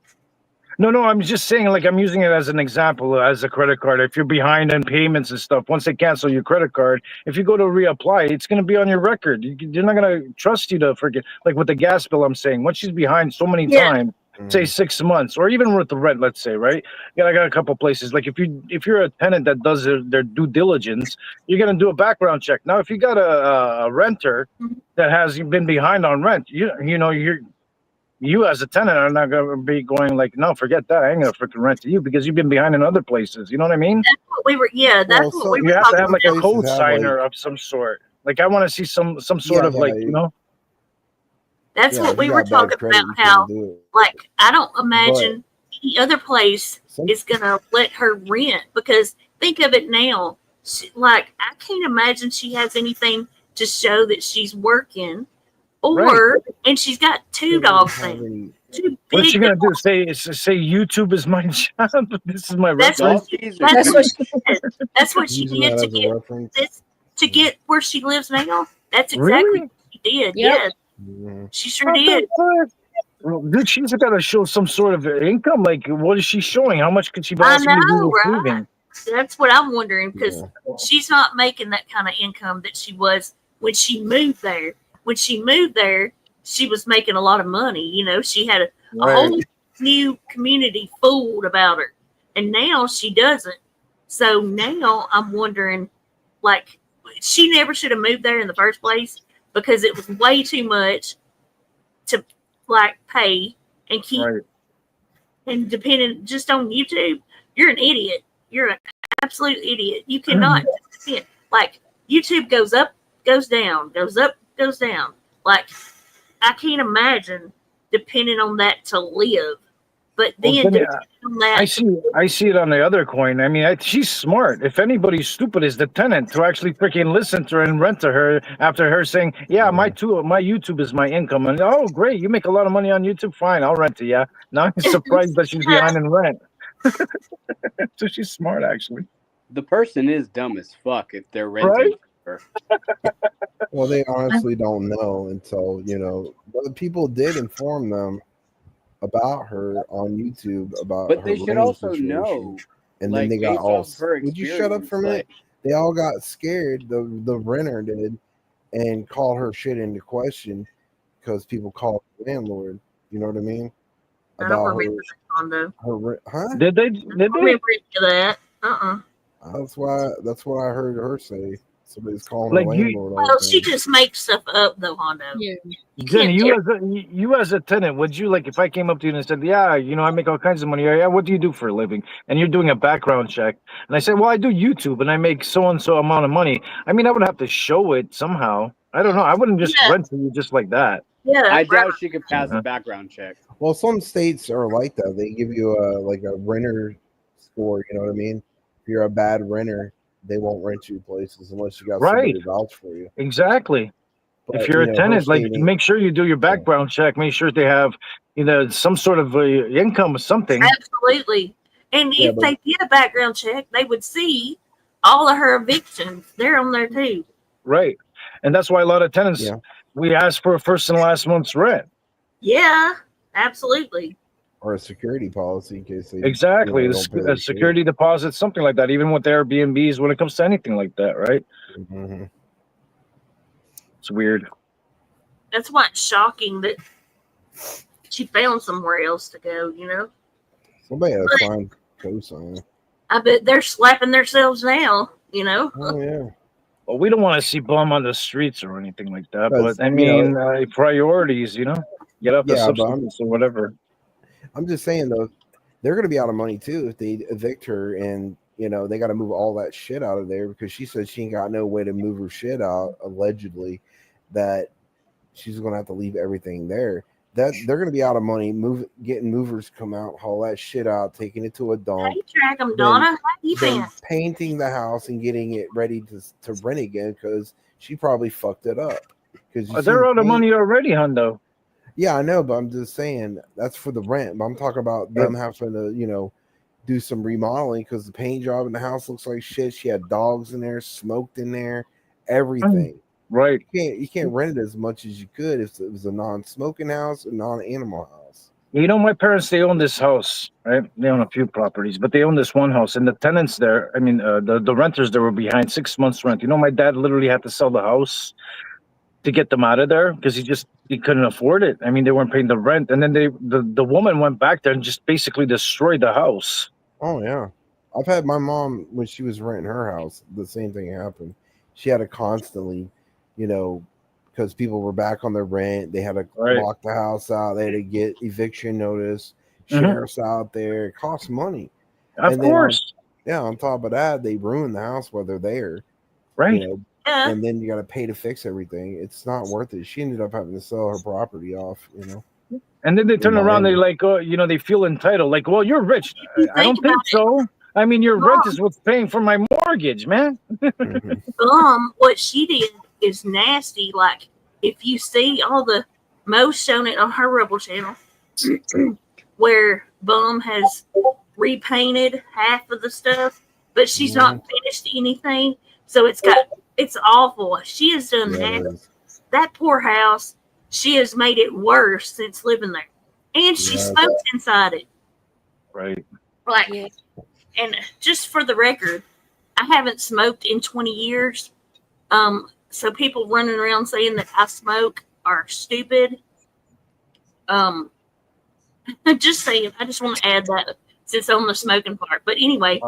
No, I'm just saying, like, I'm using it as an example, as a credit card. If you're behind in payments and stuff, once they cancel your credit card, if you go to reapply, it's going to be on your record. They're not going to trust you to forget. Like with the gas bill, I'm saying, once she's behind so many times, say 6 months, or even with the rent, let's say, right? Yeah, I got a couple places. Like if you're a tenant that does their due diligence, you're going to do a background check. Now, if you got a renter that has been behind on rent, you as a tenant are not going to be going like, no, forget that. I ain't going to freaking rent to you because you've been behind in other places. You know what I mean? That's what we were. Yeah, that's Well, what we some- were You have to talking have like a about. code have, signer of some sort. Like I want to see some sort of like, That's Yeah, what if we you were got bad talking credit, about. you can't How, do it. like, I don't imagine any other place is gonna let her rent because think of it now. Like, I can't imagine she has anything to show that she's working, or and she's got two dogs now. Two What's she big gonna do? Say YouTube is my job. This is my That's reference. what she did. That's what she Using did that to as a get reference. this, to get where she lives now. That's exactly what she did. Yep. Yes, she sure did. Well, dude, she's got to show some sort of income. Like, what is she showing? How much could she I possibly be know, right? receiving? That's what I'm wondering because she's not making that kind of income that she was when she moved there. When she moved there, she was making a lot of money. You know, she had a whole new community fooled about her, and now she doesn't. So now I'm wondering, like, she never should have moved there in the first place because it was way too much to like pay and keep and depending just on YouTube. You're an idiot. You're an absolute idiot. You cannot depend. Like YouTube goes up, goes down, goes up, goes down. Like I can't imagine depending on that to live. But then depending on that, I see it on the other coin. I mean, she's smart. If anybody's stupid, is the tenant to actually freaking listen to her and rent to her after her saying, "Yeah, my YouTube is my income." And oh, great, you make a lot of money on YouTube. Fine, I'll rent to you. Now I'm surprised that she's behind in rent. So she's smart, actually. The person is dumb as fuck if they're renting her. Well, they honestly don't know until but people did inform them about her on YouTube about But her they should rental also situation. know, And like, then they got based all. off her Would you shut up for a minute? experience, They all got scared. The renter did, and called her shit into question because people called the landlord. You know what I mean? I don't remember that condo. Huh? Did they? I don't remember any of that. That's what I heard her say. Somebody's calling Like the you- landlord. all Well, the she time. just makes stuff up though, Hondo. Jenny, you as a tenant, would you like if I came up to you and said, "Yeah, I make all kinds of money. Yeah, what do you do for a living?" And you're doing a background check, and I said, "Well, I do YouTube, and I make so and so amount of money." I mean, I would have to show it somehow. I don't know. I wouldn't just rent to you just like that. Yeah, I doubt she could pass a background check. Well, some states are like that. They give you a renter score. You know what I mean? If you're a bad renter, they won't rent you places unless you got somebody to vouch for you. Exactly. But, if you're a tenant, like stating- make sure you do your background check. Make sure they have some sort of income or something. Absolutely. And Yeah, if they did a background check, they would see all of her evictions. They're on there too. Right. And that's why a lot of tenants we ask for a first and last month's rent. Yeah, absolutely. or a security policy in case they Exactly. don't pay A their security deposit, something like that, even with Airbnbs when it comes to anything like that, right? Mm-hmm. It's weird. That's why it's shocking that she found somewhere else to go, Somebody had to find cosign. I bet they're slapping themselves now, Oh yeah. Well, we don't want to see bum on the streets or anything like that, Because, but I mean, priorities, get up the Yeah, but substance or whatever. I'm just saying though, they're going to be out of money too if they evict her, and they got to move all that shit out of there because she said she ain't got no way to move her shit out. Allegedly, that she's going to have to leave everything there. That they're going to be out of money. Getting movers come out, haul that shit out, taking it to a dump. Hey, track them, Donna. How you Then been? painting the house and getting it ready to rent again because she probably fucked it up. Because They're out of money already, Hundo. Yeah, I know, but I'm just saying that's for the rent. But I'm talking about them having to, do some remodeling because the paint job in the house looks like shit. She had dogs in there, smoked in there, everything. Right. You can't rent it as much as you could if it was a non-smoking house or non-animal house. My parents, they own this house, right? They own a few properties, but they own this one house, and the tenants there, the renters there were behind 6 months rent. My dad literally had to sell the house to get them out of there because he couldn't afford it. They weren't paying the rent, and then the woman went back there and just basically destroyed the house. Oh yeah, I've had my mom when she was renting her house. The same thing happened. She had to constantly, because people were back on their rent. They had to lock the house out. They had to get eviction notice. Sheriff's out there. It costs money. Of course. On top of that, they ruin the house while they're there. Right. And then you got to pay to fix everything. It's not worth it. She ended up having to sell her property off. And then they turn around, they're like, they feel entitled. Like, well, you're rich. I don't think so. Your rent is what's paying for my mortgage, man. What she did is nasty. Like, if you see all the Mo's shown it on her Rebel channel, where Bum has repainted half of the stuff, but she's not finished anything. So it's awful. She has done that poor house. She has made it worse since living there, and she smokes inside it. Right. Like, and just for the record, I haven't smoked in 20 years. So people running around saying that I smoke are stupid. Just saying. I just want to add that since on the smoking part. But anyway.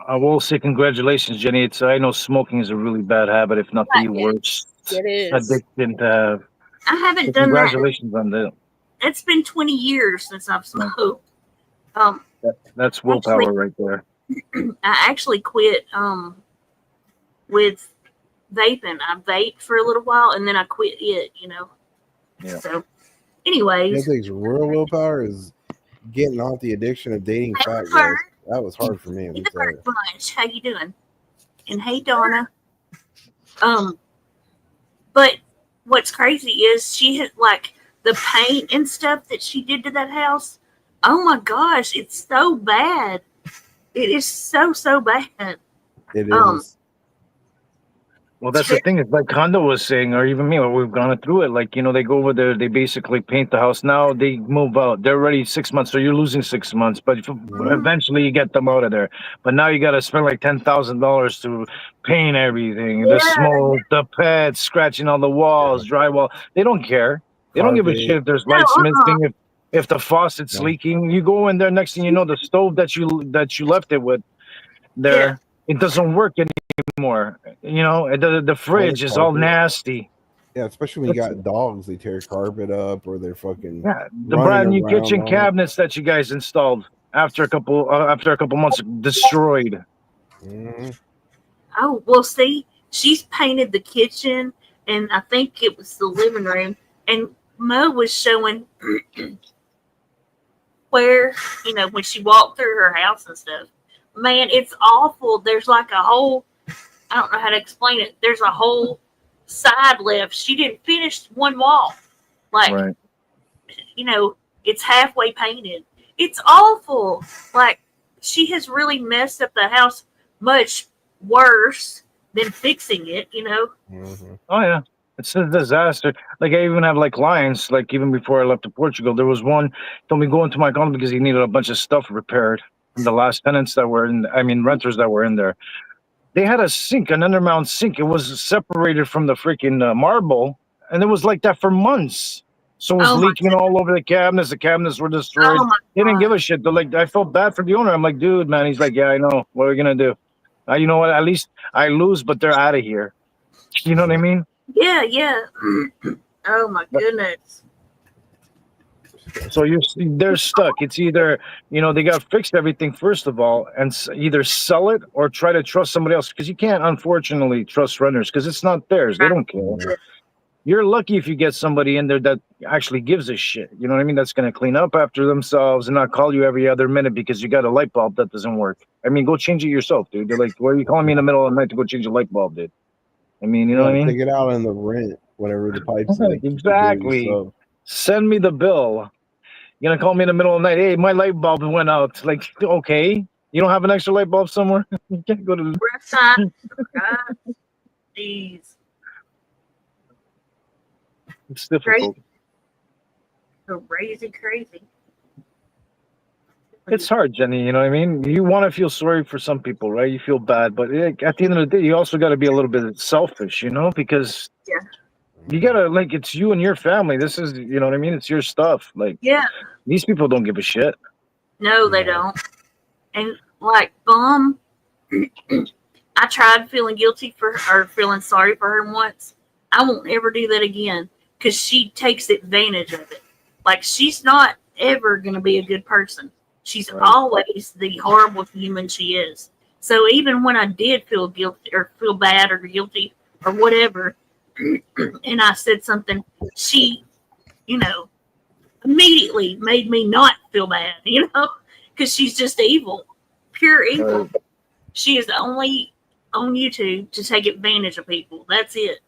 I will say congratulations, Jenny. I know smoking is a really bad habit, if not the worst addiction to have. I haven't done that. Congratulations on that. It's been 20 years since I've smoked. That's willpower right there. I actually quit with vaping. I vaped for a little while and then I quit it, Yeah. So, anyways. That takes real willpower is getting off the addiction of dating fat guys. That was hard for me. Bunch. How you doing? And hey, Donna. But what's crazy is she had like the paint and stuff that she did to that house. Oh my gosh, it's so bad. It is so bad. It is. Well, that's the thing. Is like Kondo was saying, or even me, we've gone through it. Like, they go over there, they basically paint the house. Now they move out. They're already 6 months, so you're losing 6 months. But eventually you get them out of there. But now you got to spend like $10,000 to paint everything. The smoke, the pets, scratching on the walls, drywall. They don't care. They don't give a shit if there's lights missing, if the faucet's leaking. You go in there, next thing you know, the stove that you left it with there, it doesn't work anymore. The fridge is all nasty. Yeah, especially when you got dogs, they tear carpet up or they're fucking. Yeah, the brand new kitchen cabinets that you guys installed after a couple months destroyed. Mm-hmm. Oh well, see, she's painted the kitchen, and I think it was the living room, and Mo was showing where when she walked through her house and stuff. Man, it's awful. There's like a whole, I don't know how to explain it. There's a whole side left. She didn't finish one wall. Like, it's halfway painted. It's awful. Like, she has really messed up the house much worse than fixing it, Mm-hmm. Oh, yeah. It's a disaster. Like, I even have like clients, like even before I left to Portugal, there was one told me go into my condo because he needed a bunch of stuff repaired. The last tenants that were renters that were in there, they had a sink, an undermount sink. It was separated from the freaking marble, and it was like that for months. So it was leaking all over the cabinets. The cabinets were destroyed. They didn't give a shit. They're like, I felt bad for the owner. I'm like, dude, man. He's like, yeah, I know. What are we gonna do? You know what? At least I lose, but they're out of here. You know what I mean? Yeah. Oh my goodness. So they're stuck. It's either, they got to fix everything first of all and either sell it or try to trust somebody else because you can't, unfortunately, trust renters because it's not theirs. They don't care. You're lucky if you get somebody in there that actually gives a shit. You know what I mean? That's going to clean up after themselves and not call you every other minute because you got a light bulb that doesn't work. I mean, go change it yourself, dude. They're like, why are you calling me in the middle of the night to go change a light bulb, dude? I mean, you know what I mean? Take it out in the rent whenever the pipes exactly. Send me the bill. You're gonna call me in the middle of the night. Hey, my light bulb went out. Like, okay, you don't have an extra light bulb somewhere? You can't go to. Jeez. It's difficult. Crazy. It's hard, Jenny. You know what I mean? You want to feel sorry for some people, right? You feel bad, but at the end of the day, you also got to be a little bit selfish, you know, because you gotta like it's you and your family. This is, you know what I mean? It's your stuff. Like, these people don't give a shit. No, they don't. And like, I tried feeling guilty for her, or feeling sorry for her once. I won't ever do that again because she takes advantage of it. Like, she's not ever going to be a good person. She's always the horrible human she is. So even when I did feel guilty or feel bad or guilty or whatever, and I said something, she, immediately made me not feel bad, because she's just evil, pure evil. She is only on YouTube to take advantage of people. That's it.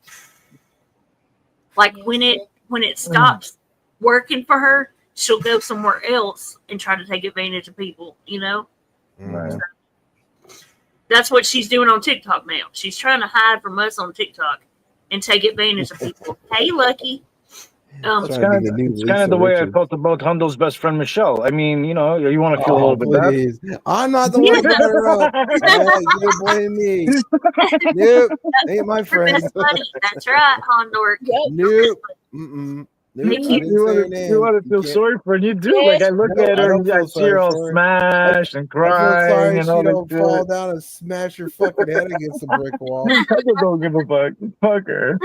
Like when it stops working for her, she'll go somewhere else and try to take advantage of people, Right. So that's what she's doing on TikTok now. She's trying to hide from us on TikTok and take advantage of people. Hey, Lucky. It's kind of the way I felt about Hondo's best friend Michelle. I mean, you want to feel a little bit please. bad. I'm not the one who brought her up. You're blaming me. Nope, ain't my friend. Best buddy. That's right, Hondo. Nope. Mm-mm. Nope. You want to feel sorry for her, and you do. Like, I look at her and I see her all smashed and crying. I feel sorry and she all don't that fall shit. down and smash her fucking head against the brick wall. I don't give a fuck. Fuck her.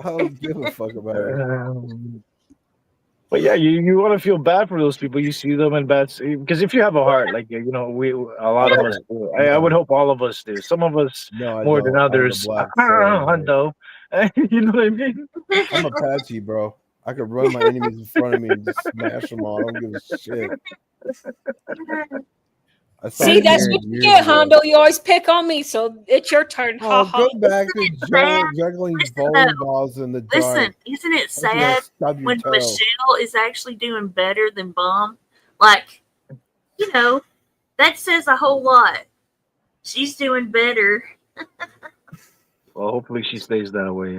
I don't give a fuck about her. But yeah, you want to feel bad for those people. You see them in bad, because if you have a heart, like, a lot of us do. I would hope all of us do. Some of us more than others. Hundo. You know what I mean? I'm Apache, bro. I could run my enemies in front of me and just smash them all. I don't give a shit. See, that's what you get, Hondo. You always pick on me, so it's your turn. Oh, go back to juggling bowling balls in the dark. Listen, isn't it sad when Michelle is actually doing better than Bum? Like, that says a whole lot. She's doing better. Well, hopefully she stays that way,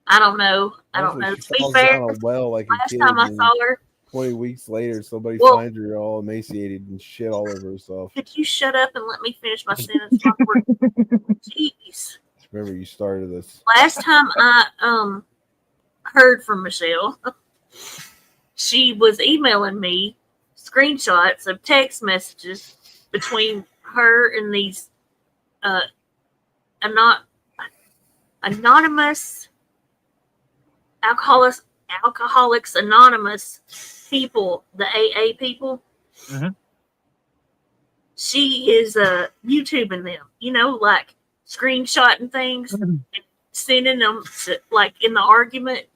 I don't know. To be fair, last time I saw her, 20 weeks later, somebody finds her all emaciated and shit all over herself. Could you shut up and let me finish my sentence? Jeez. Remember, you started this. Last time I heard from Michelle, she was emailing me screenshots of text messages between her and these anonymous Alcoholics Anonymous people, the AA people. Mm-hmm. She is YouTubing them, like screenshotting things and sending them to, like, in the argument.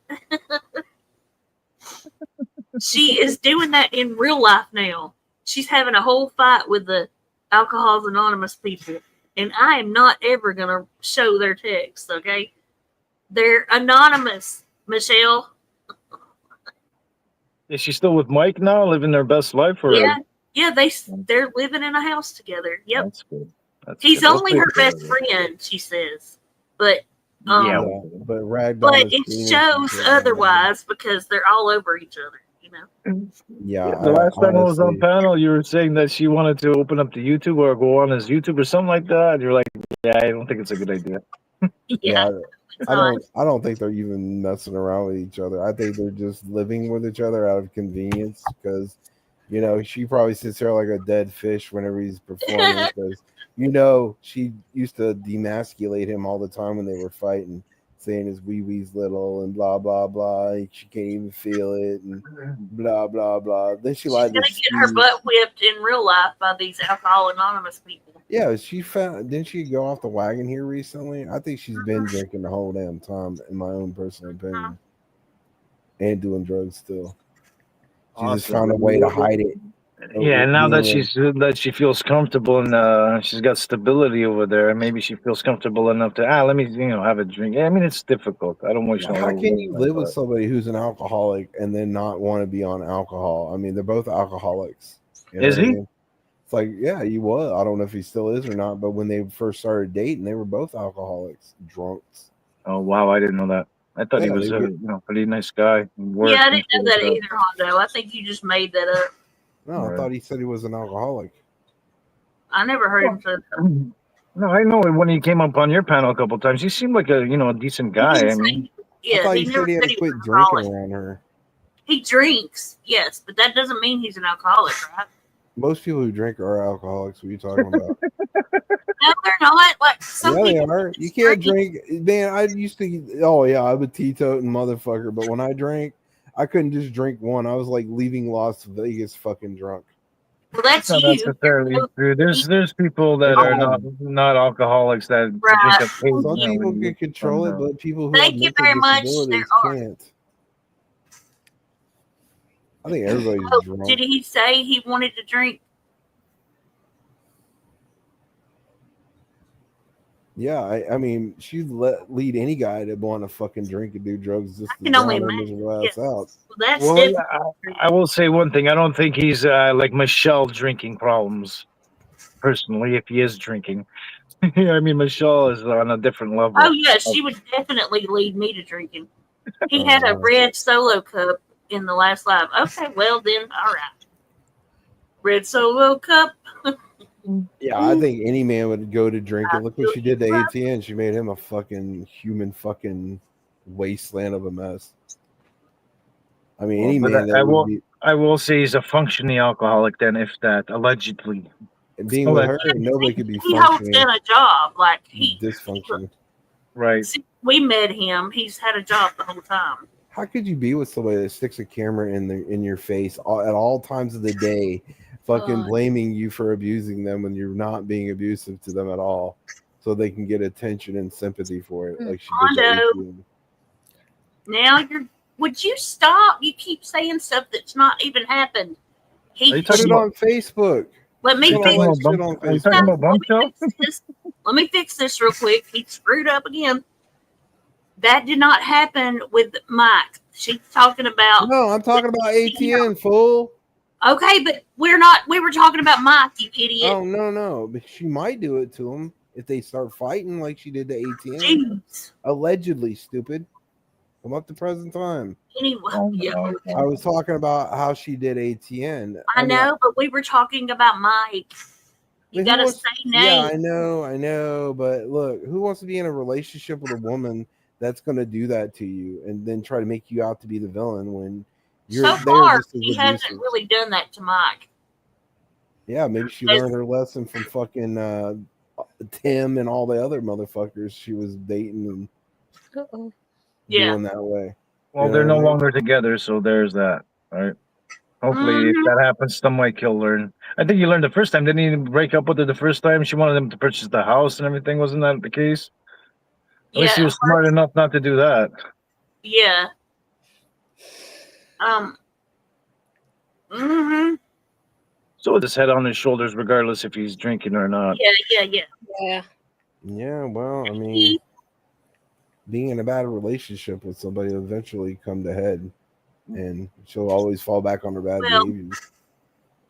She is doing that in real life now. She's having a whole fight with the Alcoholics Anonymous people, and I am not ever gonna show their texts. Okay, they're anonymous, Michelle. Is she still with Mike now, living their best life? Or yeah, they're living in a house together. Yep, that's good. He's only her best friend, she says, but but it shows otherwise because they're all over each other. Yeah. The last time I was on panel, you were saying that she wanted to open up the YouTube or go on as YouTube or something like that. You're like, yeah, I don't think it's a good idea. Yeah. I don't think they're even messing around with each other. I think they're just living with each other out of convenience because, she probably sits there like a dead fish whenever he's performing because, she used to demasculate him all the time when they were fighting, saying his wee-wee's little and blah, blah, blah. She can't even feel it and blah, blah, blah. Then she's gonna get her butt whipped in real life by these Alcohol Anonymous people. Yeah, didn't she go off the wagon here recently? I think she's been drinking the whole damn time, in my own personal opinion, and doing drugs still. She just found a way to hide it. Yeah, and now being that she feels comfortable and she's got stability over there, and maybe she feels comfortable enough to let me have a drink. Yeah, I mean it's difficult. I don't wish no how ill can will you on them, live with but somebody who's an alcoholic and then not want to be on alcohol? I mean, they're both alcoholics. You know is what I he? mean? It's like, yeah, he was. I don't know if he still is or not, but when they first started dating, they were both alcoholics, drunks. Oh wow, I didn't know that. I thought he Yeah, was they a get. pretty nice guy. He Yeah, worked I and didn't shit know like that that. either, Hondo. I think you just made that up. No, I Right. thought he said he was an alcoholic. I never heard him say that. No, I know when he came up on your panel a couple times, he seemed like a decent He guy. didn't I say, mean, I yeah, thought he he said never he had said to he was quit an drinking alcoholic. around her. He drinks, yes, but that doesn't mean he's an alcoholic, right? Most people who drink are alcoholics. What are you talking about? No, they're not. Like some Yeah, they people are. You just can't drink. drink. Man, I used to. Oh yeah, I'm a teetotum motherfucker. But when I drank, I couldn't just drink one. I was like leaving Las Vegas fucking drunk. Well, that's not you. necessarily true. There's people that It's are all not alcoholics that drink Right. some people occasionally. can control it, And, but people who have Thank you mental very much. There disabilities are. can't. I think everybody's Oh, drunk. did he say he wanted to drink? Yeah, I mean, she'd lead any guy to want to fucking drink and do drugs just I to can only drown their imagine. miserable Yes. ass out. Well, that's well, different. I will say one thing. I don't think he's like Michelle drinking problems. Personally, if he is drinking, I mean Michelle is on a different level. Oh, yeah, she would definitely lead me to drinking. He had a wow. red solo cup in the last live. Okay, well then, all right. Red solo cup. Yeah, I think any man would go to drink it. Look what she did to ATN. She made him a fucking human fucking wasteland of a mess. I mean, any But man that would be I will say he's a functioning alcoholic. Then, if that allegedly, being with her, nobody could be He holds down functioning. a job. Like Dysfunction. Right. Since we met him, he's had a job the whole time. How could you be with somebody that sticks a camera in your face at all times of the day, fucking blaming you for abusing them when you're not being abusive to them at all, so they can get attention and sympathy for it, like she did to Hondo, ATN. now you're. Would you stop? You keep saying stuff that's not even happened. Are you Put talking it about? on Facebook. Let me Put all fix that shit on Are you talking Facebook. about Bombshell? Let me fix this real quick. He screwed up again. That did not happen with Mike. She's talking about. No, I'm talking about ATN, fool. Okay, but we're not. We were talking about Mike, you idiot. Oh no, but she might do it to him if they start fighting like she did to ATN. Jeez. Allegedly, stupid. Come up to present time. Anyway, yeah. I was talking about how she did ATN. I know, but we were talking about Mike. You But who gotta wants- say Yeah, names. I know. But look, who wants to be in a relationship with a woman that's going to do that to you and then try to make you out to be the villain when you're So they're far, just as he abusive? hasn't really done that to Mike. Yeah, maybe she learned her lesson from fucking Tim and all the other motherfuckers she was dating and doing that way. Well, You know they're what no I mean? longer together, so there's that. Right. Hopefully, if that happens, some might kill her. I think you learned the first time. Didn't he break up with her the first time? She wanted him to purchase the house and everything. Wasn't that the case? At least he was smart enough not to do that. Yeah. So his head on his shoulders, regardless if he's drinking or not. Yeah. Yeah, well, I mean, being in a bad relationship with somebody will eventually come to head, and she'll always fall back on her bad Well, behaviors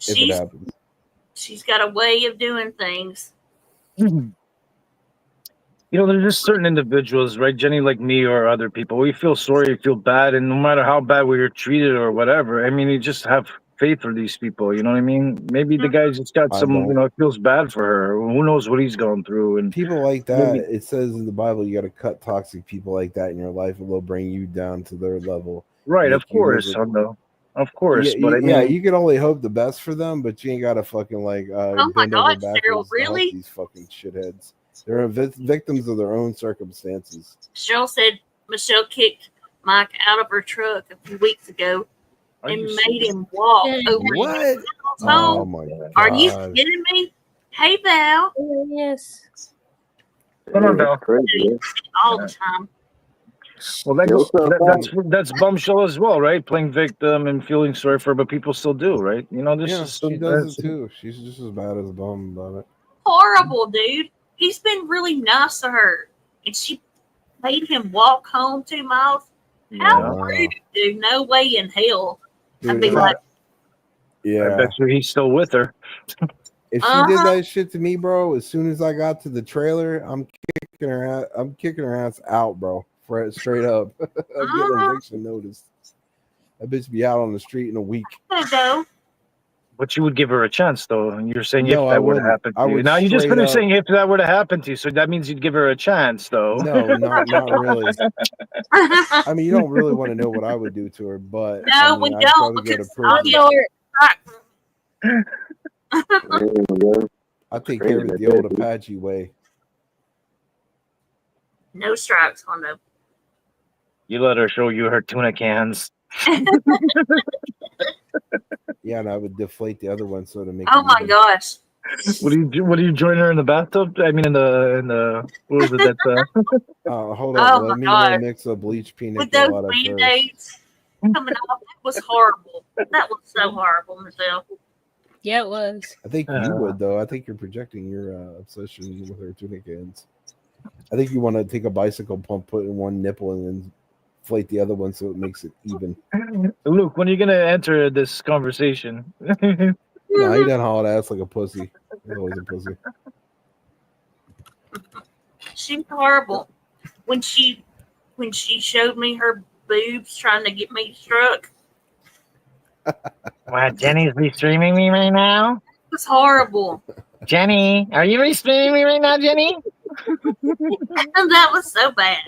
if it happens. She's got a way of doing things. You know, there's just certain individuals, right, Jenny, like me or other people. We feel sorry, feel bad, and no matter how bad we were treated or whatever, I mean, you just have faith for these people. You know what I mean? Maybe the guy just got I some, don't. you know, feels bad for her. Who knows what he's going through? And People like that, maybe- it says in the Bible, you got to cut toxic people like that in your life, and they'll bring you down to their level. right, make of you course, miserable. Hundo. Of course, Yeah, but I mean, you can only hope the best for them, but you ain't got to fucking like Oh my bend over God, backwards Cheryl, to help really? these fucking shitheads. They're victims of their own circumstances. Cheryl said Michelle kicked Mike out of her truck a few weeks ago Are and you made serious? him walk over What? his Oh home. my god! Are you kidding me? Hey, Val. Yes. Come on, Val. All the time. Well, that's bombshell as well, right? Playing victim and feeling sorry for, but people still do, right? You know, this Yeah, is she does it too. She's just as bad as a bum about it. Horrible, dude. He's been really nice to her, and she made him walk home 2 miles. How rude, dude? No way in hell. I'd be like, yeah. I bet you he's still with her. If she did that shit to me, bro, as soon as I got to the trailer, I'm kicking her ass out, bro. Straight up. I'm getting an eviction notice. That bitch be out on the street in a week. But you would give her a chance, though. And you're saying No, if I that were to wouldn't. happen I to you. would Now you just straight finished up- saying if that were to happen to you, so that means you'd give her a chance, though. No, not really. I mean, you don't really want to know what I would do to her, but no, I mean, we I'd don't, probably go to because I'll prison. get her. I take care of it the old Apache way. No stripes on them. You let her show you her tuna cans. Yeah, and I would deflate the other one so to make. Oh my gosh. What do you do? What do you join her in the bathtub? I mean, in the what was it that? Hold Oh on. Let my me God. mix a bleach pina With those colada first. Band-Aids coming off, that was horrible. That was so horrible, Michelle. Yeah, it was. I think you would though. I think you're projecting your obsession with her tuna cans. I think you want to take a bicycle pump, put in one nipple, and then inflate the other one so it makes it even. Luke, when are you gonna enter this conversation? No, he done hauled ass like a pussy. He's always a pussy. She's horrible. When she showed me her boobs trying to get me struck, What, Jenny's re-streaming me right now? it was horrible. Jenny, are you re-streaming me right now, Jenny? That was so bad.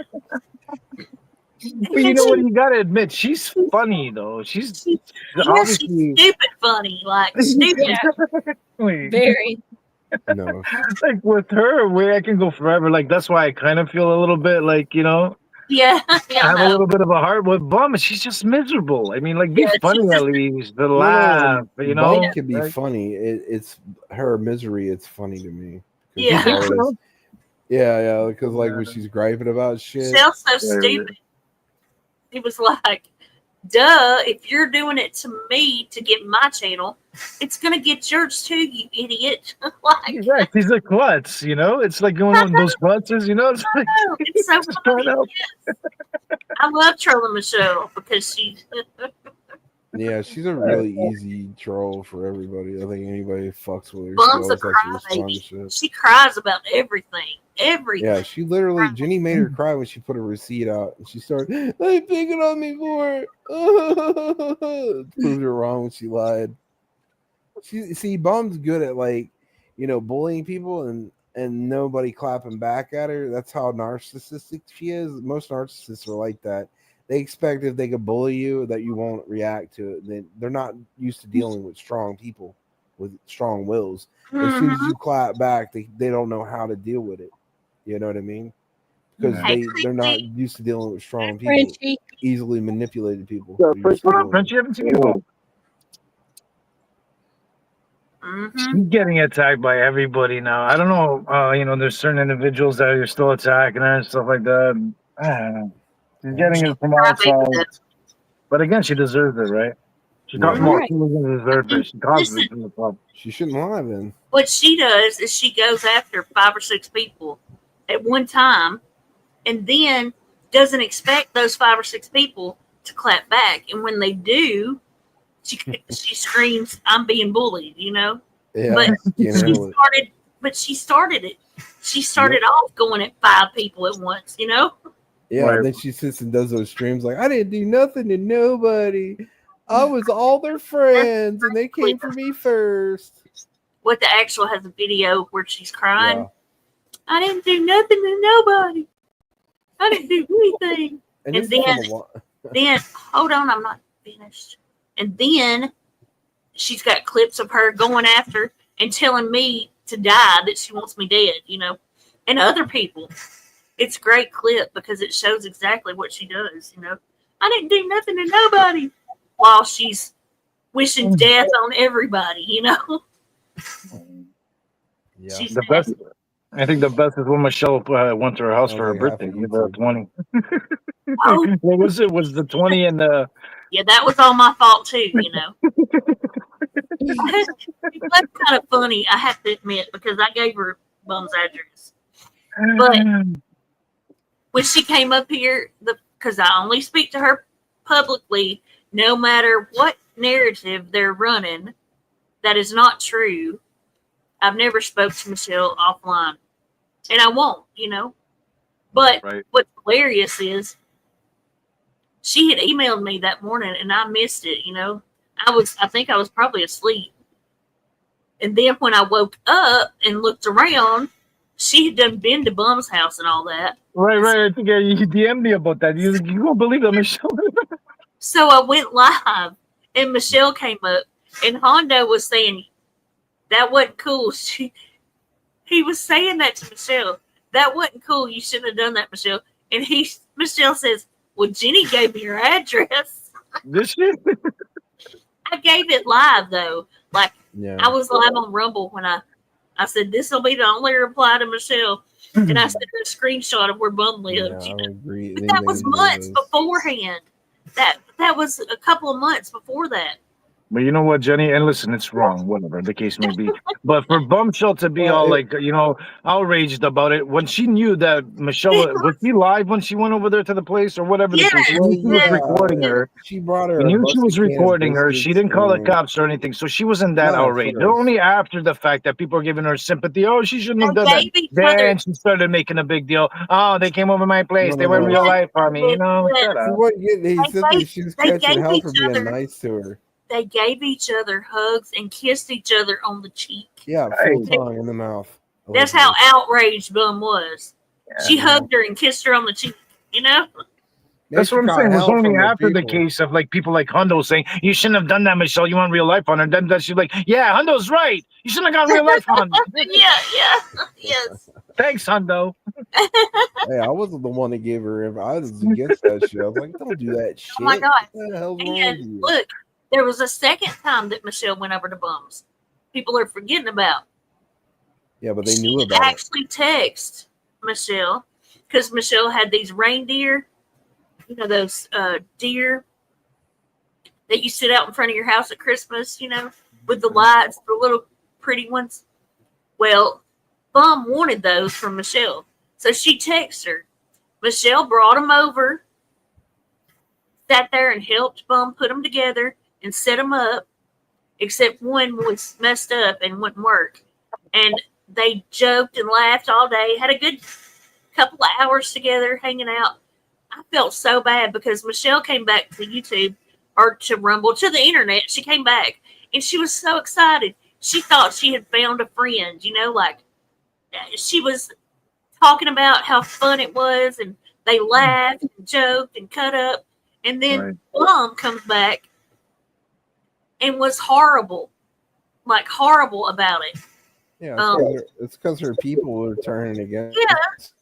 But you know what? You gotta admit, she's funny though. She's obviously stupid funny, like stupid. Very. No, like with her, where I can go forever. Like that's why I kind of feel a little bit like Yeah, I have a little bit of a heart with Bum. She's just miserable. I mean, like be funny at least, the laugh. You know, Bum can be funny. It's her misery. It's funny to me. Yeah. Yeah, because like when she's griping about shit. Sounds so stupid. It was like, duh, if you're doing it to me to get my channel, it's gonna get yours too, you idiot. Like, yeah, she's like klutz, it's like going on those klutzes, it's like it's so funny. Yes. I love trolling Michelle because she's Yeah, she's a really easy troll for everybody. I think anybody fucks with her. Bum's a She always likes to respond to crybaby. shit. She cries about everything. Everything. Yeah, she literally, Jenny made her cry when she put a receipt out and she started, they picking on me for it. Proved her wrong when she lied. Bum's good at bullying people and nobody clapping back at her. That's how narcissistic she is. Most narcissists are like that. They expect if they could bully you that you won't react to it. They're not used to dealing with strong people with strong wills. As soon as you clap back, they don't know how to deal with it. You know what I mean? Because they're not used to dealing with strong people, Frenchie. easily manipulated people. Frenchie, haven't seen you. She's getting attacked by everybody now. I don't know. There's certain individuals that are still attacking her and stuff like that. I don't know. She's getting it from all sides. But again, she deserves it, right? She doesn't deserve it. She causes it from the top. She shouldn't lie then. What she does is she goes after 5 or 6 people at one time and then doesn't expect those 5 or 6 people to clap back. And when they do, she screams, "I'm being bullied," Yeah, but she started it. She started off going at 5 people at once, Yeah, and then she sits and does those streams like, I didn't do nothing to nobody. I was all their friends, and they came for me first. What the actual has a video where she's crying. Yeah. I didn't do nothing to nobody. I didn't do anything. And then hold on, I'm not finished. And then she's got clips of her going after and telling me to die, that she wants me dead, and other people. It's a great clip because it shows exactly what she does, I didn't do nothing to nobody while she's wishing death on everybody, Yeah. The best. I think the best is when Michelle went to her house for her birthday. 20. Oh. What was it? Was the 20 and the Yeah, that was all my fault too, you know. That's kind of funny, I have to admit, because I gave her Bum's address. But when she came up here, because I only speak to her publicly, no matter what narrative they're running that is not true, I've never spoke to Michelle offline, and I won't, you know. But what's hilarious is she had emailed me that morning, and I missed it. You know, I think I was probably asleep, and then when I woke up and looked around, she had done been to Bum's house and all that. Right. I think you DM'd me about that. You won't believe it, Michelle. So I went live, and Michelle came up, and Hondo was saying that wasn't cool. He was saying that to Michelle. That wasn't cool. You shouldn't have done that, Michelle. And Michelle says, "Well, Jenny gave me your address." This shit. I gave it live though. Like Yeah. I was live on Rumble when I said this will be the only reply to Michelle, and I sent her a screenshot of where Bum lived. Yeah, I agree. But that was months beforehand. That was a couple of months before that. But you know what, Jenny? And listen, it's wrong, whatever the case may be. But for Bumshell to be all like, outraged about it when she knew that Michelle was she live when she went over there to the place or whatever the case was. She was recording her. She brought her. He knew she was recording her. She didn't call the cops or anything, so she wasn't that outraged. Only after the fact that people are giving her sympathy. Oh, she shouldn't have done that. Then she started making a big deal. Oh, they came over my place. They went real life on me. You know, shut up. He said that she was catching hell for being nice to her. They gave each other hugs and kissed each other on the cheek. Yeah, full tongue in the mouth. That's how outraged Bum was. She hugged her and kissed her on the cheek, you know? That's what I'm saying. It was only after the case of like people like Hondo saying, "You shouldn't have done that, Michelle. You want real life on her." Then she's like, "Yeah, Hondo's right. You shouldn't have got real life on her." Yes. Thanks, Hondo. Hey, I wasn't the one that gave her. I was against that shit. I was like, "Don't do that shit." Oh my God. What the hell's wrong with And you? look, there was a second time that Michelle went over to Bum's. People are forgetting about. Yeah, but they knew She about it. actually texted Michelle because Michelle had these reindeer, you know, those deer that you sit out in front of your house at Christmas, you know, with the lights, the little pretty ones. Well, Bum wanted those from Michelle. So she texted her. Michelle brought them over, sat there and helped Bum put them together and set them up, except one was messed up and wouldn't work. And they joked and laughed all day, had a good couple of hours together hanging out. I felt so bad because Michelle came back to YouTube or to Rumble, to the internet. She came back and she was so excited. She thought she had found a friend, you know, like she was talking about how fun it was, and they laughed and joked and cut up. And then Plum comes back and was horrible about it. Yeah, it's because her people were turning against.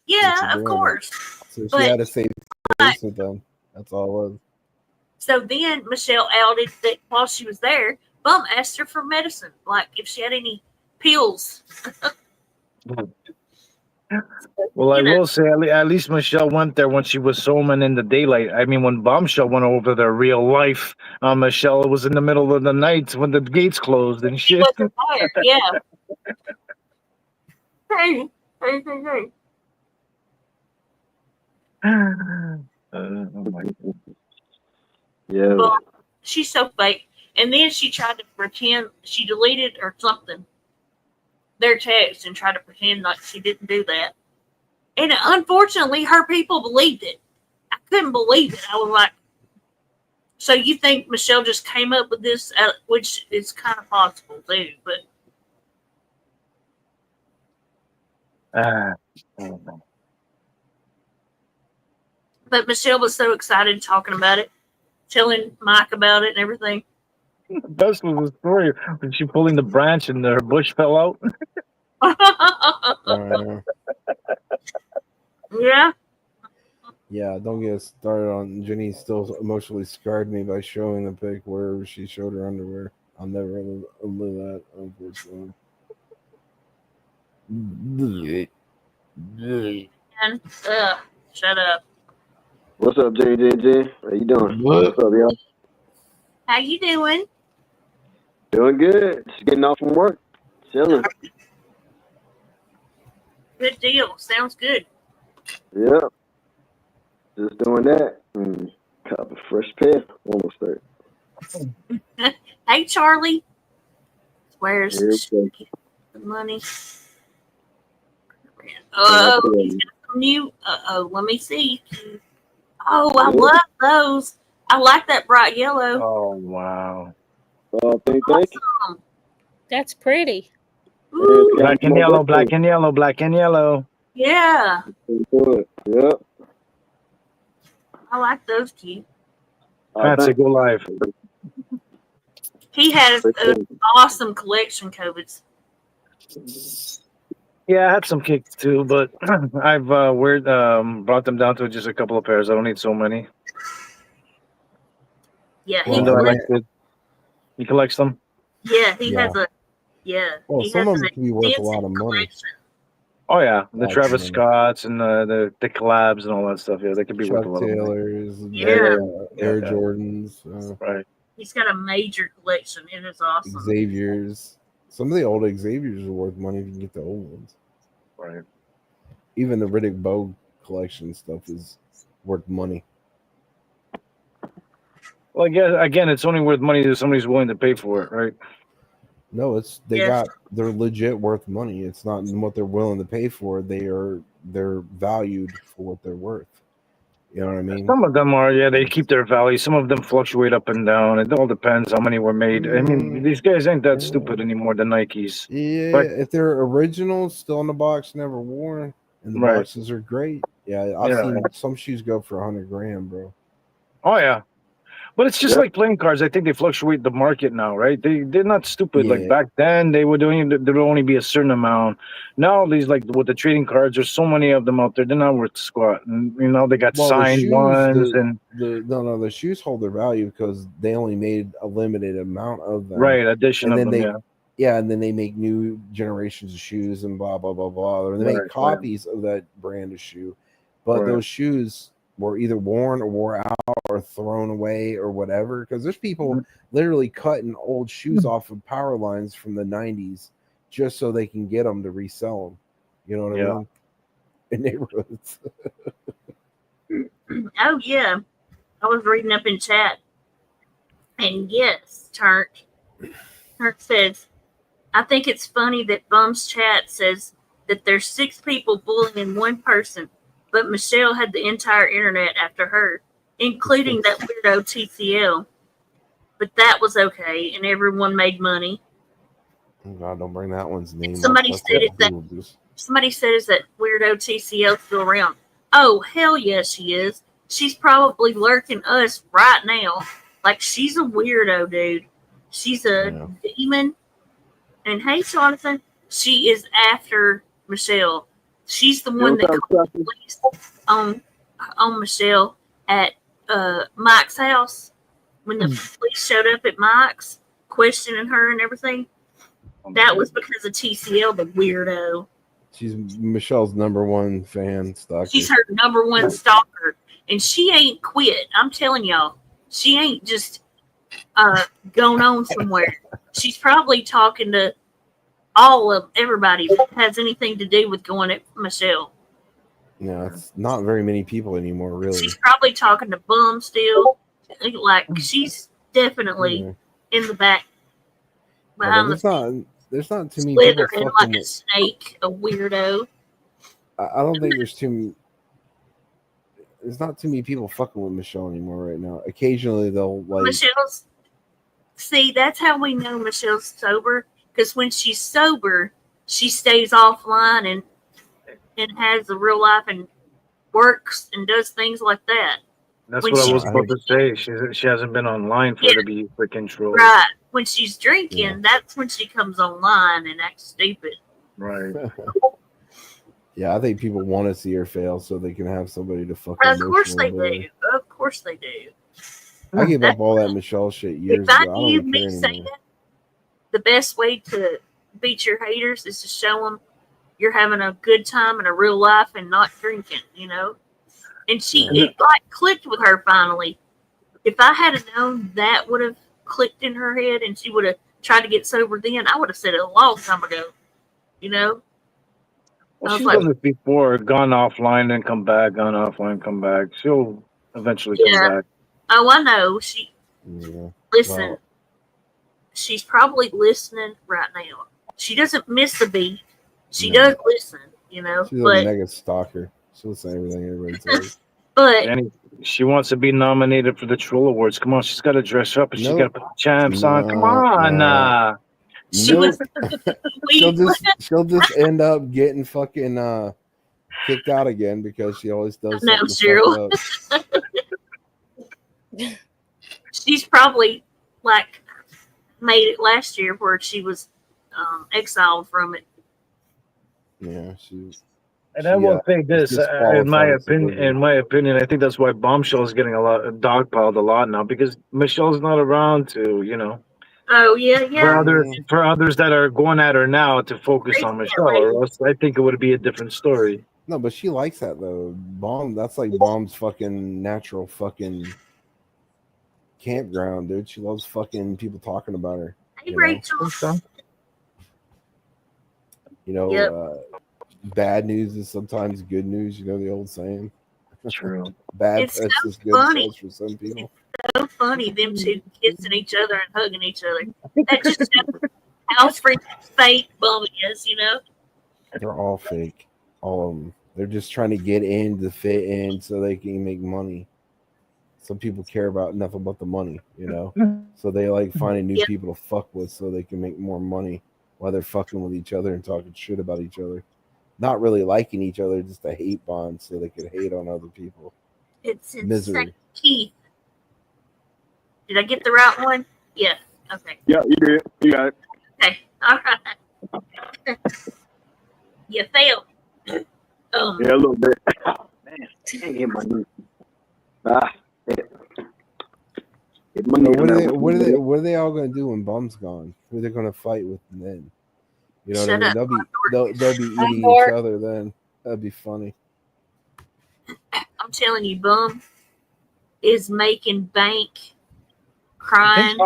Yeah, of course. So she had to save face with them. That's all it was. So then Michelle outed that while she was there, Bum asked her for medicine, like if she had any pills. Well, I will say at least Michelle went there when she was soaming in the daylight. I mean, when Bombshell went over there real life, Michelle was in the middle of the night when the gates closed and shit. She wasn't there, yeah. Hey. Yeah. Well, she's so fake. And then she tried to pretend she deleted or something their text and tried to pretend like she didn't do that. And unfortunately, her people believed it. I couldn't believe it. I was like, so you think Michelle just came up with this, which is kind of possible too, but. But Michelle was so excited talking about it, telling Mike about it and everything. The best was the story when she pulling the branch and her bush fell out. Yeah. Yeah, don't get us started on Jenny. Still emotionally scarred me by showing the pic where she showed her underwear. I'll never live that, unfortunately. And, shut up. What's up, JJJ? How you doing? What? What's up, y'all? How you doing? Doing good. Just getting off from work. Chilling. Good deal. Sounds good. Yep. Just doing that. Cop a fresh pair. Almost there. Hey, Charlie. Where's Here we go. the money? Yeah, Oh, I he's got some new. Let me see. Oh, I Yep. love those. I like that bright yellow. Oh wow. Thank you. Awesome. That's pretty. Ooh, Black and yellow, black and yellow, black and yellow. yeah, Yep. I like those cute. Fancy go live. He has an awesome collection, Covids. Yeah, I had some cakes too, but I've brought them down to just a couple of pairs. I don't need so many. Yeah, Even though I like it. He collects them. Yeah, he Yeah. has a. Yeah, Well, he some has of them an can be worth a lot extensive of money. collection. Oh yeah, the Lots Travis of money. Scotts and the collabs and all that stuff. Yeah, they could be worth Chuck a lot of money. Taylors, Yeah. Air Yeah. Jordans, Right. He's got a major collection. It is awesome. Xavier's. Some of the old Xavier's are worth money if you can get the old ones. Right. Even the Riddick Bowe collection stuff is worth money. Well, again, it's only worth money if somebody's willing to pay for it, right? No, they're legit worth money. It's not what they're willing to pay for. They're valued for what they're worth. You know what I mean? Some of them are, yeah, they keep their value. Some of them fluctuate up and down. It all depends how many were made. I mean, these guys ain't that stupid anymore, the Nikes. Yeah, But if they're originals, still in the box, never worn, and the Right. boxes are great. Yeah, I've Yeah. seen some shoes go for $100,000, bro. Oh yeah. But it's just Yep. like playing cards. I think they fluctuate the market now, right? They're not stupid. Like Yeah. back then, there would only be a certain amount. Now these like with the trading cards, there's so many of them out there. They're not worth squat. And they got Well, the signed shoes, ones and the shoes hold their value because they only made a limited amount of them. right addition And of then them. and then they make new generations of shoes and blah blah blah blah. Or they Right, make right. copies of that brand of shoe, but Right. those shoes were either worn or wore out or thrown away or whatever. Because there's people literally cutting old shoes off of power lines from the '90s just so they can get them to resell them. You know what I Yeah. mean? In neighborhoods. Oh yeah, I was reading up in chat, and yes, Turk says, I think it's funny that Bum's chat says that there's 6 people bullying one person, but Michelle had the entire internet after her, including that weirdo TCL. But that was okay, and everyone made money. Oh, God, don't bring that one's name Somebody up. said it's that. Somebody says that weirdo TCL still around. Oh hell yes, she is. She's probably lurking us right now. Like she's a weirdo, dude. She's a demon. And hey, Jonathan, she is after Michelle. She's the one that called the police on Michelle at Mike's house when the police showed up at Mike's, questioning her and everything. That was because of TCL, the weirdo. She's Michelle's #1 fan. Stalker. She's her #1 stalker, and she ain't quit. I'm telling y'all, she ain't just going on somewhere. She's probably talking to all of everybody that has anything to do with going at Michelle. Yeah, it's not very many people anymore, really. She's probably talking to Bum still. Like she's definitely in the back behind the there's not too many people slithering fucking like a with. snake, a weirdo. I don't think there's not too many people fucking with Michelle anymore right now. Occasionally they'll See, that's how we know Michelle's sober. Because when she's sober, she stays offline and has a real life and works and does things like that. That's when what I was about to say. She hasn't been online for her to be freaking trolled. Right. When she's drinking, that's when she comes online and acts stupid. Right. Yeah, I think people want to see her fail so they can have somebody to fucking. Of course they do. Of course they do. I gave up all that Michelle shit years If I ago. I don't knew even me care saying anymore. it, the best way to beat your haters is to show them you're having a good time in a real life and not drinking, you know? And it like clicked with her finally. If I had known that would have clicked in her head and she would have tried to get sober then, I would have said it a long time ago. You know? Well, I was she's like, done this before. Gone offline and come back. Gone offline, come back. She'll eventually come yeah. back. Oh, I know. Yeah. Listen, Well, she's probably listening right now. She doesn't miss a beat. She No. does listen, you know. she's a But mega stalker. She'll say everything everybody says. And she wants to be nominated for the Troll Awards. Come on, she's got to dress up and she's got to put the champs on. Come on. Nope. she'll just end up getting fucking kicked out again because she always does no, something Cheryl. fucked up. She's probably like made it last year where she was exiled from it. Yeah, she's. And I will say this, in my opinion, I think that's why Bombshell is getting a lot dogpiled a lot now because Michelle's not around to, you know. Oh yeah. For others that are going at her now to focus on Michelle, or else I think it would be a different story. No, but she likes that though. That's like Bomb's fucking natural fucking campground, dude. She loves fucking people talking about her. Hey, Rachel. Bad news is sometimes good news. You know the old saying. True. Bad It's press so is good funny. press for some people. So funny, them two kissing each other and hugging each other. That just shows how freaking fake Bum is, you know. They're all fake. All of them. They're just trying to get in to fit in so they can make money. Some people care about nothing but the money, you know. So they like finding new people to fuck with so they can make more money while they're fucking with each other and talking shit about each other. Not really liking each other, just a hate bond so they could hate on other people. It's misery. Keith. Did I get the right one? Yeah. Okay. Yeah, you did. You got it. Okay. All right. You failed. Yeah, a little bit. Oh, man, I can't get my knee. What are they all going to do when Bum's gone? Who are they going to fight with then? You know what I mean? They'll be eating each other then. That'd be funny. I'm telling you, Bum is making bank crying.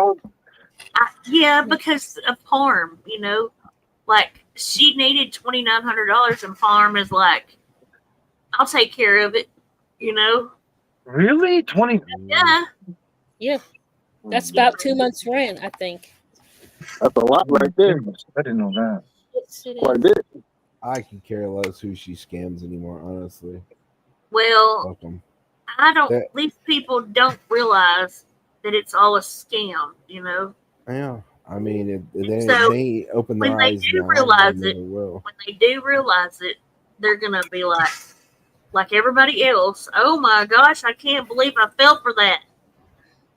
Yeah, because of Parm, you know. Like, she needed $2,900 and Parm is like, I'll take care of it, you know. Really? 20? Yeah. Yeah. That's about 2 months' rent, I think. That's a lot right there. I didn't know that. Quite a bit. I can care less who she scams anymore, honestly. Well, Fuck 'em. these people don't realize that it's all a scam, you know. Yeah. I mean, So, they open their when they eyes do now. realize they it, never will. when they do realize it, they're gonna be like everybody else. Oh my gosh, I can't believe I fell for that.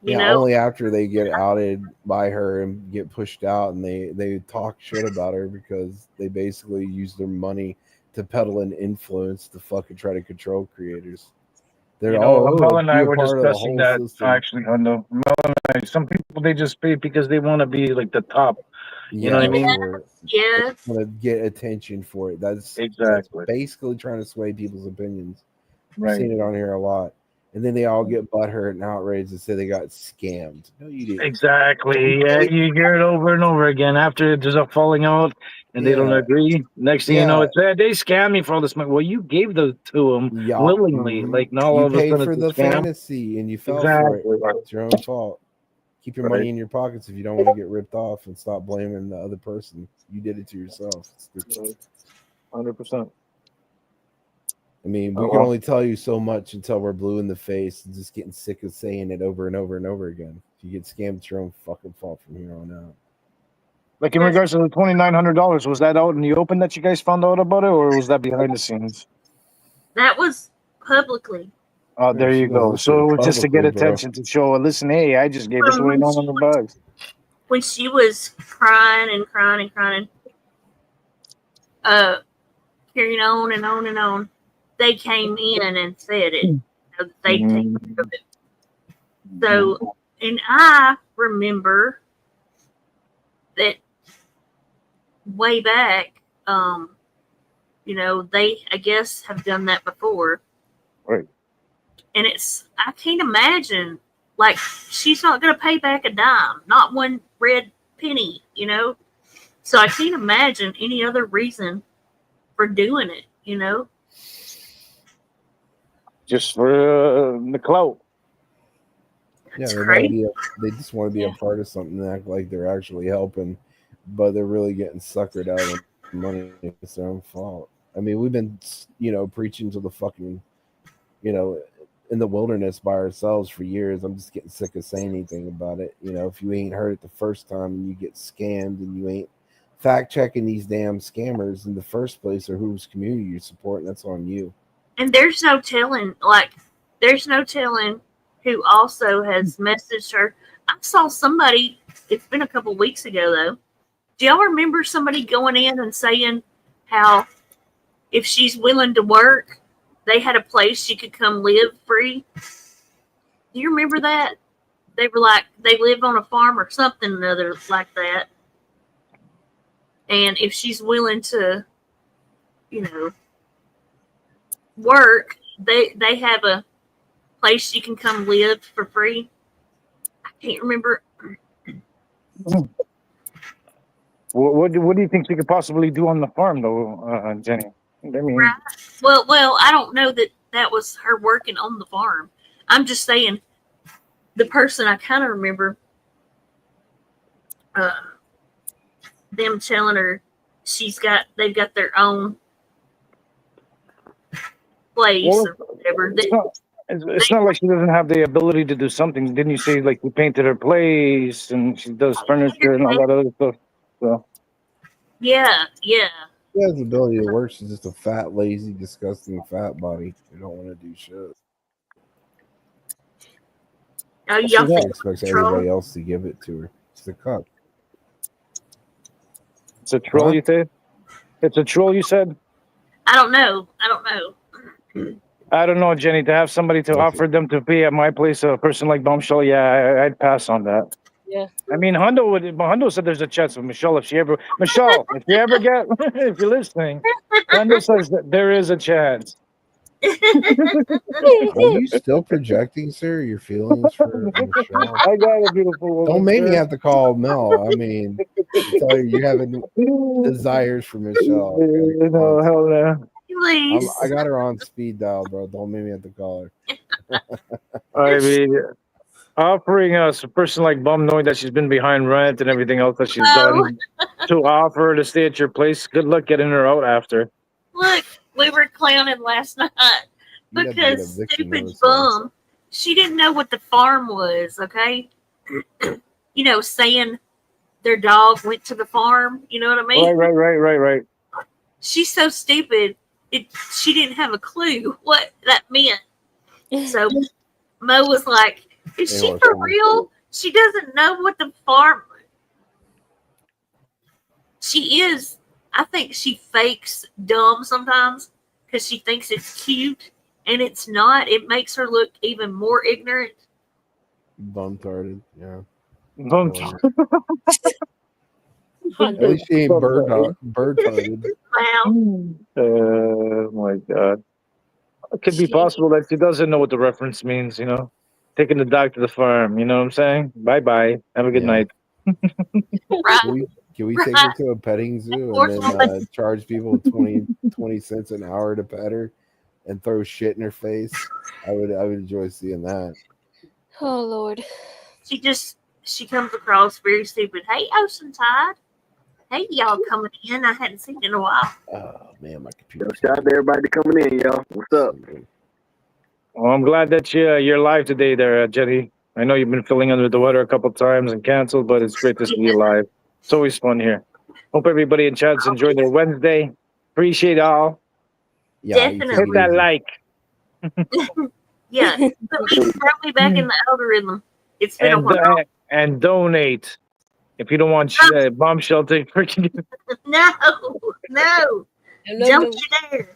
You know? Only after they get outed by her and get pushed out, and they talk shit about her because they basically use their money to peddle an influence to fucking try to control creators. They're Mel and I were part of the discussing whole that system. actually on the Mel and I. Some people they just pay because they want to be like the top. You know what I mean? Yeah. Want to get attention for it. That's basically trying to sway people's opinions. Right. I've seen it on here a lot. And then they all get butthurt and outraged and say they got scammed. No, you didn't. Exactly. Yeah, you hear it over and over again. After there's a falling out and they don't agree, next thing you know, it's they scam me for all this money. Well, you gave those to them willingly. Like now, all You of a paid sudden for it's the a scam. fantasy and you fell for it. It's your own fault. Keep your money in your pockets if you don't want to get ripped off, and stop blaming the other person. You did it to yourself. 100%. I mean, we can only tell you so much until we're blue in the face and just getting sick of saying it over and over and over again. If you get scammed, it's your own fucking fault from here on out. Like in regards to the $2,900, was that out in the open that you guys found out about it, or was that behind the scenes? That was publicly. Oh, there you go. So it was just to get attention to show. Listen, hey, I just gave her $2,900. When she was crying and crying and crying, carrying on and on and on, they came in and said it. So they take care of it. So, and I remember that way back, you know, they, I guess, have done that before. Right. And I can't imagine, like, she's not going to pay back a dime, not one red penny, you know? So I can't imagine any other reason for doing it, you know? Just for the clout. Yeah, It's they crazy. they just want to be a part of something and act like they're actually helping, but they're really getting suckered out of money. It's their own fault. I mean, we've been, preaching to the fucking, in the wilderness by ourselves for years. I'm just getting sick of saying anything about it. If you ain't heard it the first time and you get scammed and you ain't fact checking these damn scammers in the first place or whose community you're supporting, that's on you. And there's no telling who also has messaged her. I saw somebody, it's been a couple weeks ago though. Do y'all remember somebody going in and saying how if she's willing to work, they had a place she could come live free? Do you remember that? They were like, they live on a farm or something or other like that. And if she's willing to, work, they have a place she can come live for free. I can't remember. What do you think she could possibly do on the farm, though, Jenny? I mean, Right. Well, I don't know that was her working on the farm. I'm just saying, the person I kind of remember, them telling her they've got their own place or whatever. It's not like she doesn't have the ability to do something. Didn't you say like you painted her place and she does furniture and all that other stuff? So Yeah. She has the ability to work. She's just a fat, lazy, disgusting fat body who don't want to do shit. Oh, She y'all think expects everybody else to give it to her. She's a cuck. it's a troll, you say? It's a troll, you said? I don't know. I don't know, Jenny. To have somebody to offer them to be at my place, a person like Bombshell, yeah, I'd pass on that. Yeah. I mean, Hondo said there's a chance with Michelle if you ever get, if you're listening, Hondo says that there is a chance. Are you still projecting, sir, your feelings for Michelle? I got a beautiful woman. Don't make me sir. have to call Mel. I mean, tell you having desires for Michelle. No, hell no. Please. I got her on speed dial, bro. Don't make me have to call her. I mean, offering us a person like Bum, knowing that she's been behind rent and everything else that she's done, to offer her to stay at your place. Good luck getting her out after. Look, we were clowning last night You'd have to get because eviction stupid notice Bum, she didn't know what the farm was, okay? Saying their dog went to the farm, you know what I mean? Right. She's so stupid, she didn't have a clue what that meant. So Mo was like, is she for real? She doesn't know what the farm... She is... I think she fakes dumb sometimes because she thinks it's cute and it's not. It makes her look even more ignorant. Bum-tarded, yeah. At least she ain't bird-tarded. Wow. Oh my God. It could be possible that she doesn't know what the reference means, Taking the dog to the farm, you know what I'm saying? Bye-bye. Have a good night. Can we take her to a petting zoo and then charge people 20 cents an hour to pet her and throw shit in her face? I would enjoy seeing that. Oh Lord. She comes across very stupid. Hey, Ocean Tide. Hey, y'all coming in. I hadn't seen you in a while. Oh man, my computer. Shout out to everybody coming in, y'all. What's up? Well, I'm glad that you're live today there, Jenny. I know you've been feeling under the weather a couple of times and canceled, but it's great to see you live. It's always fun here. Hope everybody in chat's enjoyed their Wednesday. Appreciate all. Yeah, Definitely. Hit that like. Yeah, throw me back in the algorithm. It's been a while. And donate. If you don't want Bombshell to freaking... No. Don't you dare.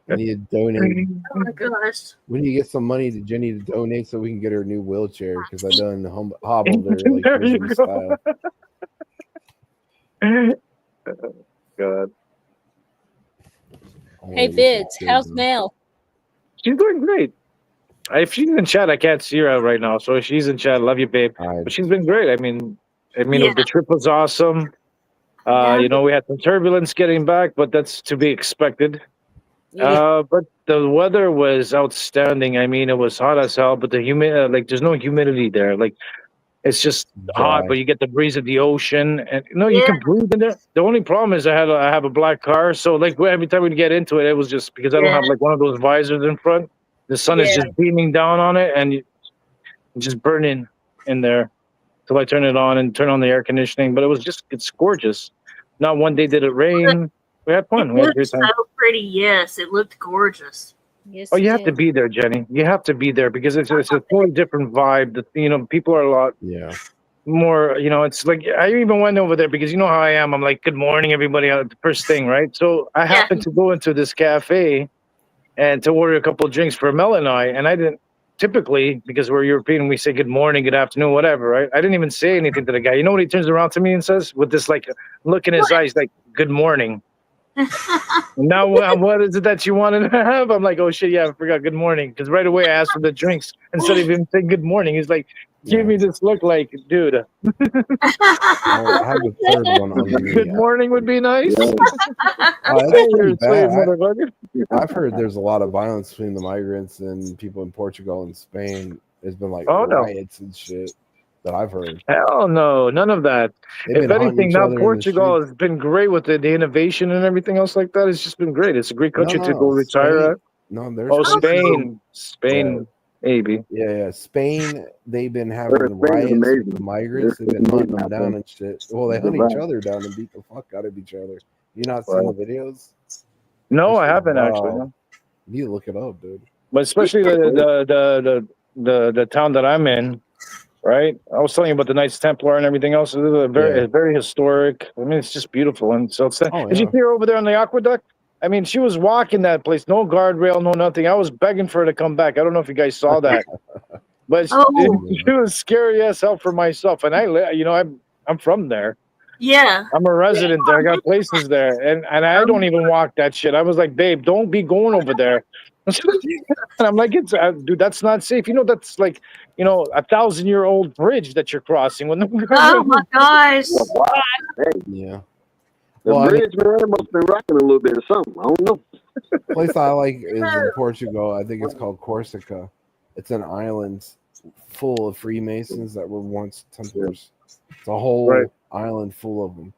We need to donate. Oh my gosh. We need to get some money to Jenny to donate so we can get her a new wheelchair because I done hobbled her like There you Wizard go. style. God. Hey, Bids, how's Mel? She's doing great. If she's in chat, I can't see her out right now. So if she's in chat, love you, babe. But she's been great. I mean, Yeah. the trip was awesome. You know, we had some turbulence getting back, but that's to be expected. But the weather was outstanding. I mean, it was hot as hell, but the like, there's no humidity there. Like, it's just hot, Dry. but you get the breeze of the ocean, and you Yeah. can breathe in there. The only problem is I have a black car, so like every time we get into it, it was just because I don't Yeah. have like one of those visors in front. The sun is Yeah. just beaming down on it, and just burning in there. Till I turn it on and turn on the air conditioning. But it's gorgeous. Not one day did it rain. We had It fun. We had a looked great so time. pretty. Yes, it looked gorgeous. Yes, Oh, you have to be there, Jenny. You have to be there because it's a totally different vibe. People are a lot more. It's like I even went over there because you know how I am. I'm like, good morning, everybody. The first thing, right? So I happened to go into this cafe and to order a couple of drinks for Mel and I didn't typically because we're European. We say good morning, good afternoon, whatever, right? I didn't even say anything to the guy. You know what he turns around to me and says with this like look in his eyes, like good morning. Now, what is it that you wanted to have? I'm like, oh shit, yeah, I forgot. Good morning, because right away I asked for the drinks instead of even saying good morning. He's like, give me this look, like, dude. I have a third one under me. Good morning would be nice. That's pretty You're a sweet bad. motherfucker. I've heard there's a lot of violence between the migrants and people in Portugal and Spain. There's been like Oh, no. riots and shit that I've heard. Hell no, none of that. They've If been hunting anything, each now other in the Portugal has been great with the innovation and everything else like that. It's just been great. It's a great country to go retire Spain. at. No, there's Oh, places- Spain, maybe. Yeah. Spain, they've been having riots with the migrants. They've been hunting them down and shit. Well, they hunt each other down and beat the fuck out of each other. You not seen the videos? No, I That shit's haven't actually. wild. No. You need to look it up, dude. But especially the town that I'm in, right? I was telling you about the Knights Templar and everything else. It's very historic. I mean, it's just beautiful. And so did you see her over there on the aqueduct? I mean, she was walking that place, no guardrail, no nothing. I was begging for her to come back. I don't know if you guys saw that, but she was scary as hell for myself. And I'm from there. Yeah. I'm a resident there. I got places there, and I don't even walk that shit. I was like, babe, don't be going over there. And I'm like, dude, that's not safe. That's like, 1,000-year-old bridge that you're crossing. Oh my gosh. Yeah. The Well, I mean- bridge, man, must have been rocking a little bit or something. I don't know. Place I like is in Portugal. I think it's called Corsica. It's an island full of Freemasons that were once Templars. It's a whole island full of them.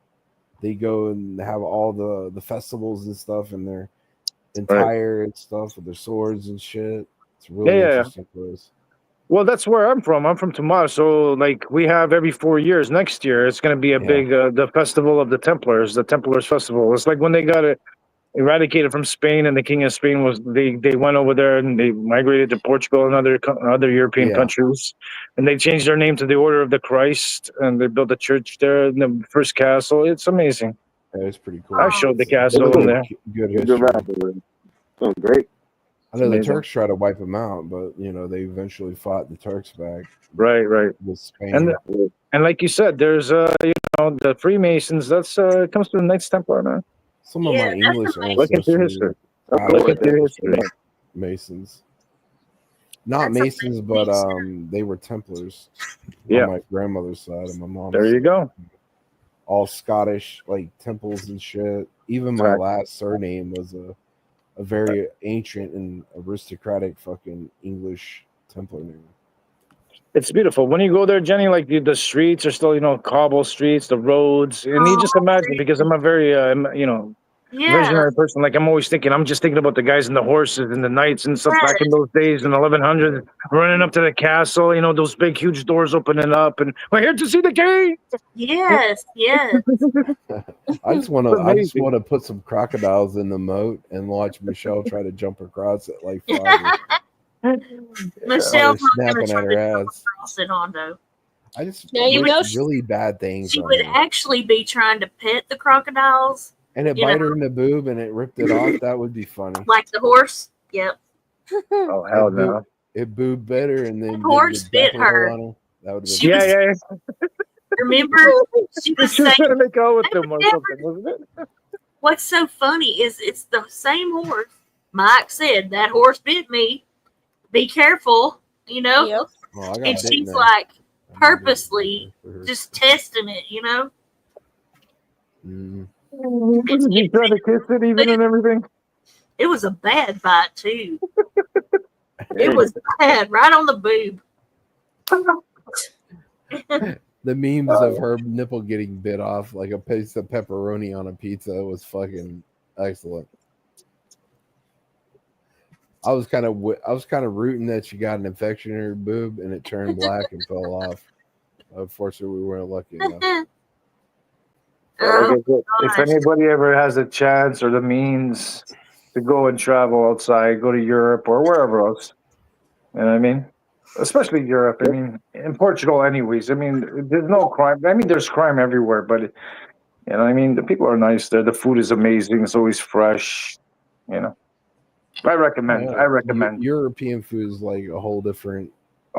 They go and have all the festivals and stuff, and their entire and stuff with their swords and shit. It's really interesting place. Well, that's where I'm from. I'm from Tomas. So, like, we have every 4 years. Next year, it's going to be a big the festival of the Templars, the Templars Festival. It's like when they got eradicated from Spain, and the King of Spain they went over there and they migrated to Portugal and other European countries, and they changed their name to the Order of the Christ, and they built a church there in the first castle. It's amazing. Yeah, it's pretty cool. I showed the castle in there. Good Good history. ride. Oh, great. I know the Amazing. Turks tried to wipe them out, but they eventually fought the Turks back. Right. With Spain. And like you said, there's the Freemasons. That's it comes from the Knights Templar, man. Some of my English Look into ancestors history. are Look into history. Masons. Not Masons, but they were Templars. Yeah. On my grandmother's side and my mom's There you side. go. All Scottish, like temples and shit. Even my last surname was a very ancient and aristocratic fucking English Templar name. It's beautiful. When you go there, Jenny, like the streets are still, cobble streets, the roads, and you just imagine, because I'm a very, visionary person. Like, I'm always thinking, I'm just thinking about the guys and the horses and the knights and stuff back in those days in 1100, running up to the castle, those big, huge doors opening up, and we're here to see the king. Yes. I just want to put some crocodiles in the moat and watch Michelle try to jump across it like fire. Michelle's not snapping going to at try her to ass. cross it, Hondo. I just Yeah, really bad things. She on would her. actually be trying to pet the crocodiles. And it bite her in the boob and it ripped it off. That would be funny. Like the horse. Yep. Oh, hell no. It boob better and then The horse bit her. That would have She been was- Remember, she was She was saying, trying to make out with them or something, wasn't it? what's so funny is it's the same horse. Mike said, that horse bit me. be careful, you know. Yep. Well, I got And bitten she's there. like purposely just testing it, you know. Mm. Wasn't he trying to kiss it even and everything? It was a bad bite too. It was bad, right on the boob. The memes of her nipple getting bit off like a piece of pepperoni on a pizza was fucking excellent. I was kind of rooting that she got an infection in her boob and it turned black and fell off. Unfortunately, we weren't lucky enough. Like I said, if anybody ever has a chance or the means to go and travel outside, go to Europe or wherever else, you know what I mean? Especially Europe. I mean, in Portugal, anyways. I mean, there's no crime. I mean, there's crime everywhere, but you know, I mean, the people are nice there. The food is amazing. It's always fresh. You know, I recommend. European food is like a whole different.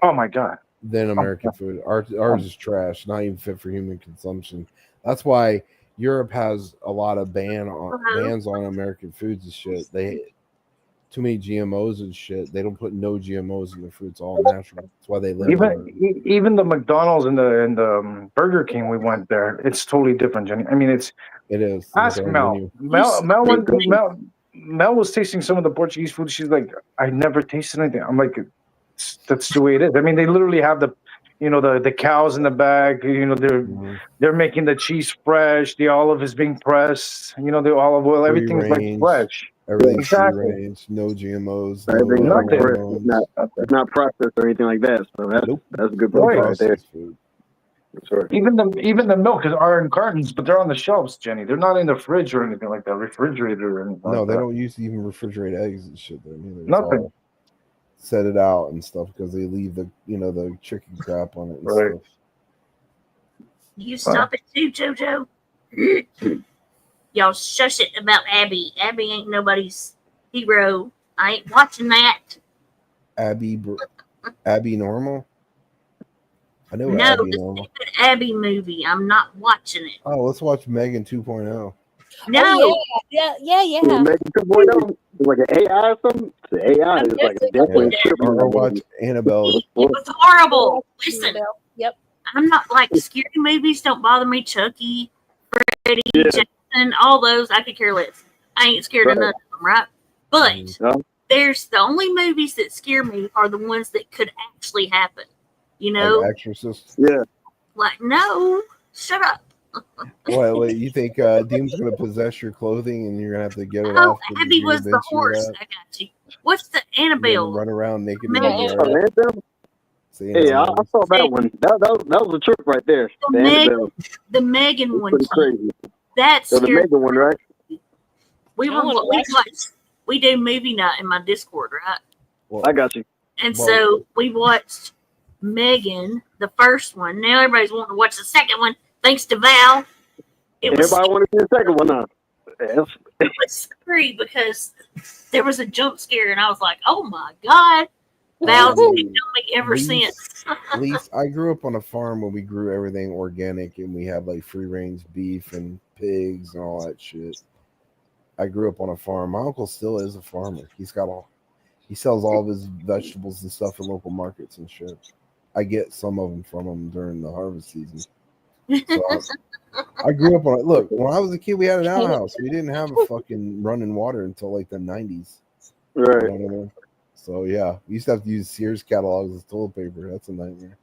Oh my god. Than American food. Ours is trash, not even fit for human consumption. That's why Europe has a lot of bans on American foods and shit. They too many GMOs and shit. They don't put no GMOs in their food. It's all natural. That's why they live. Even the McDonald's and the Burger King, we went there. It's totally different, Jenny. I mean, it is. Ask Mel. Mel was tasting some of the Portuguese food. She's like, I never tasted anything. I'm like, that's the way it is. I mean, they literally have the cows in the back. You know, they're making the cheese fresh. The olive is being pressed. You know, the olive oil. Everything's like fresh. Everything's free range. No GMOs. It's not processed or anything like that. So that's a good point right there. Sure. Even the milk are in cartons, but they're on the shelves, Jenny. They're not in the fridge or anything like that. Refrigerator or anything. No, like they that. don't use to even refrigerate eggs and shit there neither. It's Nothing. all set it out and stuff because they leave the the chicken crap on it and stuff. You stop it too, JoJo. Y'all shush it about Abby. Abby ain't nobody's hero. I ain't watching that. Abby Normal? I know No, Abby the Normal. stupid Abby movie. I'm not watching it. Oh, let's watch Megan 2.0. No. Oh, yeah. Megan 2.0 is like an AI or something. The AI is like definitely Or watch Annabelle. It was horrible. Listen, Yep. I'm not like scary movies. Don't bother me. Chucky, Freddy, Jason, all those. I could care less. I ain't scared of none of them, right? But there's the only movies that scare me are the ones that could actually happen. You know, Like Exorcist. Yeah. Like no, shut up. Wait, you think Demon's gonna possess your clothing and you're gonna have to get it Oh, off? Abby was the horse. I got you. What's the Annabelle? Run around naked. In Megan. the yard. Yeah, I saw that one. That was a trick right there. The Megan one. Pretty crazy. That's the Megan one, right? We do movie night in my Discord, right? Well, I got you. And so we watched Megan, the first one. Now everybody's wanting to watch the second one, thanks to Val. Everybody want to see the second one now. It was scary because there was a jump scare, and I was like, "Oh my god!" Val's been telling me ever since. At least I grew up on a farm where we grew everything organic, and we had like free range beef and pigs and all that shit. I grew up on a farm. My uncle still is a farmer. He sells all of his vegetables and stuff in local markets and shit. I get some of them from him during the harvest season. So I grew up on it. Look, when I was a kid, we had an outhouse. We didn't have a fucking running water until like the 90s. Right. You know what I mean? So yeah, we used to have to use Sears catalogs as toilet paper. That's a nightmare.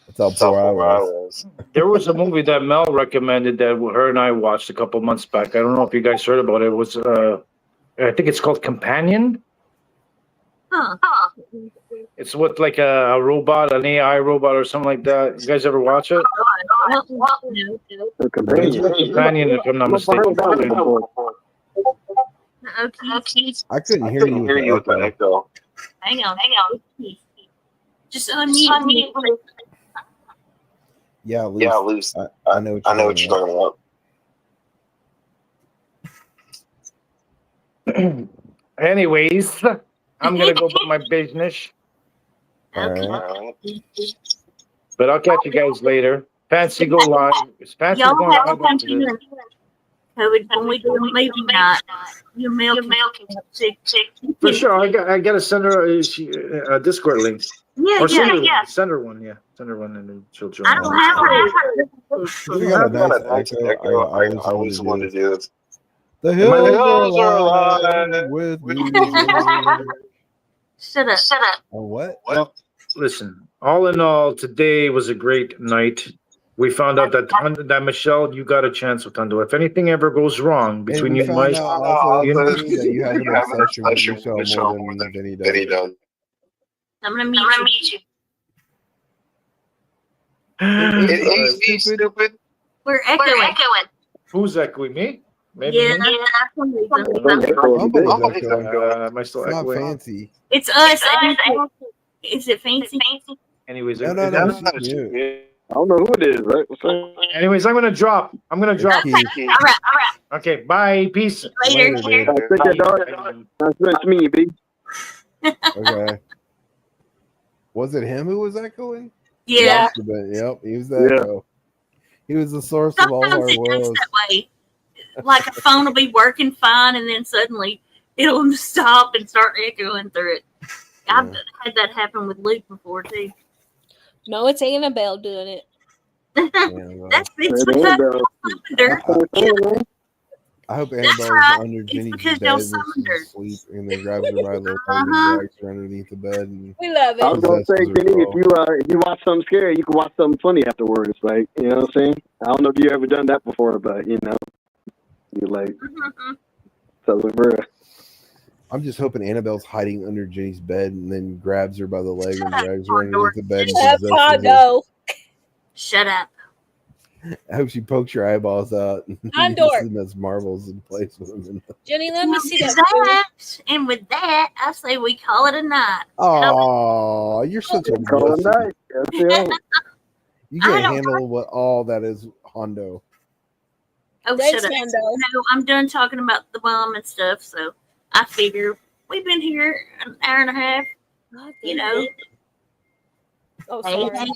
That's how poor I was. There was a movie that Mel recommended that her and I watched a couple months back. I don't know if you guys heard about it. It was I think it's called Companion. It's with like a robot, an AI robot or something like that. You guys ever watch it? Companion, if I'm not mistaken. Okay. I couldn't hear you with the echo. Hang on. Just unmute me. Yeah, Luce. I know what you're talking about. Anyways, I'm gonna go about my business. All right. But I'll catch you guys later. Fancy go live. Fancy Y'all going have live fun after this. When we do a movie night, your mail can For sure, I got to send her a Discord link. Yeah, Or yeah. send her one, Send her one and then she'll join. I don't have You got a nice echo. I always wanted to do this. The Am I hills are alive with music. Shut up. Oh, what? Well, listen, all in all, today was a great night. We found out that Michelle, you got a chance with Hundo. If anything ever goes wrong between you and Mike, that you have an obsession with Michelle more than Vinny does. I'm gonna meet you. It ain't stupid. We're echoing. Who's echoing? Me? Maybe Yeah, me? that's one reason. Am I still It's not echoing? fancy. It's us. Is it fancy? Anyways, No, I don't know who it is, right? anyways, I'm gonna drop. Okay. All right. Okay, bye. Peace. Later. Take care, dog. Nice to meet you, B. Okay. Was it him who was echoing? Yeah. Yep, he was the echo. He was the source of all Sometimes our it does woes. that way. Like a phone will be working fine, and then suddenly it'll stop and start echoing through it. I've had that happen with Luke before too. No, it's Annabelle doing it. That's it's because I hope Annabelle is under Jenny's bed and she's asleep, and then grabs her by the leg and drags her underneath the bed. And we love it. I was gonna say, Jenny, if you watch something scary, you can watch something funny afterwards. Like, you know what I'm saying? I don't know if you ever done that before, but you're like, so bro. I'm just hoping Annabelle's hiding under Jenny's bed and then grabs her by the leg and drags her underneath the bed. Shut up. I hope she pokes your eyeballs out and those marbles in place with them. Jenny, let me see that. And with that, I say we call it a night. Oh, you're such a wussy. You can't handle what all that is, Hondo. Oh, shut up. No, I'm done talking about the bomb and stuff, so I figure we've been here an hour and a half. You know. Oh, sorry. Hey.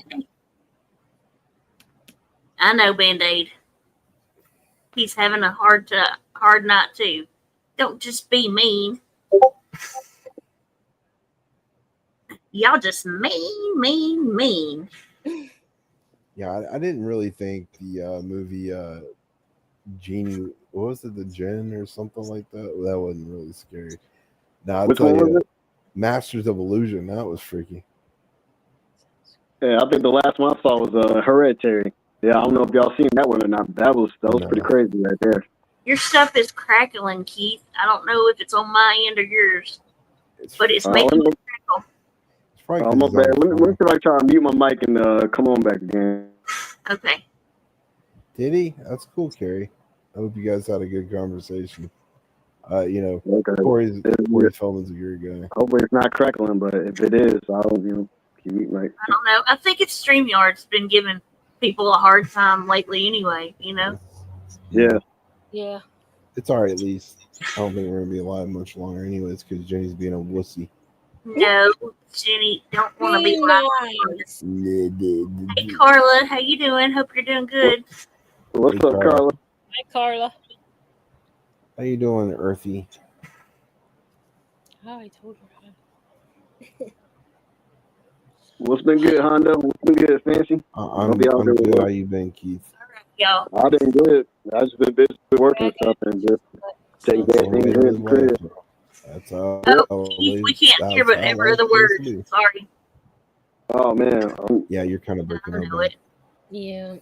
I know, Band-Aid. He's having a hard night too. Don't just be mean. Y'all just mean. Yeah, I didn't really think the movie Genie, what was it, the Gen or something like that? That wasn't really scary. Now, I'll tell you, Masters of Illusion, that was freaky. Yeah, I think the last one I saw was Hereditary. Yeah, I don't know if y'all seen that one or not. That was pretty crazy right there. Your stuff is crackling, Keith. I don't know if it's on my end or yours, but it's making me crackle. I'm bad. Let me see if I try to mute my mic and come on back again. Okay. Did he? That's cool, Carrie. I hope you guys had a good conversation. Corey's Feldman's a good guy. Hopefully it's not crackling, but if it is, I'll keep muting mic. I don't know. I think it's StreamYard's been giving people a hard time lately anyway, you know? Yeah. Yeah. It's all right, at least. I don't think we're going to be alive much longer anyways because Jenny's being a wussy. No, Jenny, don't want to be nice. Hey, Carla, how you doing? Hope you're doing good. What's up, Carla? Hi, Carla. How you doing, Earthy? Oh, I told her. What's been good, Honda? What's been good, Fancy? I'm good. How you been, Keith? Y'all. I've been good. I've just been busy working and stuff and just taking care of things here in the crib. That's all. Keith, we can't hear but every other word. Sorry. Oh, man. Yeah, you're kind of breaking up. Yeah.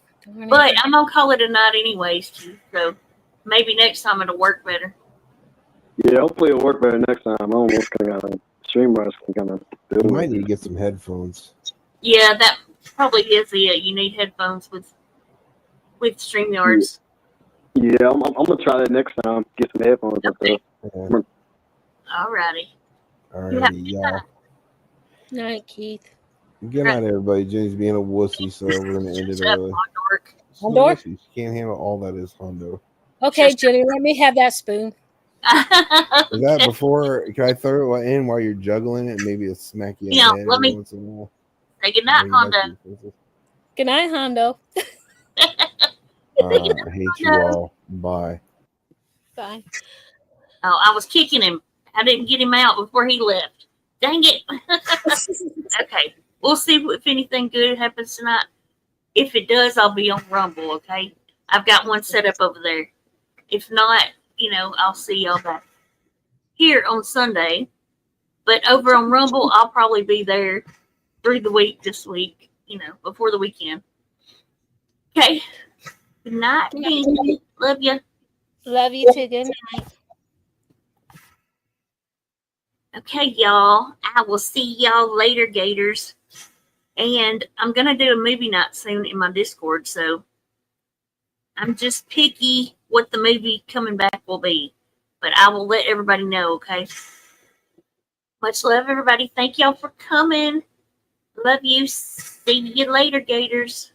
But I'm going to call it a night anyways, Keith. So maybe next time it'll work better. Yeah, hopefully it'll work better next time. I don't know what's kind of StreamYard can kind of do it. You might need to get some headphones. Yeah, that probably is it. You need headphones with StreamYards. Yeah, I'm gonna try that next time. Get some headphones and stuff. Alrighty. Alrighty, y'all. Night, Keith. Good night, everybody. Jenny's being a wussy, so we're gonna end it early. Hondo? She can't handle all that is Hondo. Okay, Jenny, let me have that spoon. Is that before? Can I throw it in while you're juggling it? Maybe a smack you in the head let me once in a while. say good night, Hondo. Good night, Hondo. I hate you all. Bye. Bye. Oh, I was kicking him. I didn't get him out before he left. Dang it. Okay. We'll see if anything good happens tonight. If it does, I'll be on Rumble, okay? I've got one set up over there. If not, I'll see y'all back here on Sunday. But over on Rumble, I'll probably be there through the week this week, before the weekend. Okay. Good night. Love you. Love you too. Good night. Okay, y'all. I will see y'all later, Gators. And I'm going to do a movie night soon in my Discord, so I'm just picky what the movie coming back will be. But I will let everybody know, okay? Much love, everybody. Thank y'all for coming. Love you. See you later, Gators.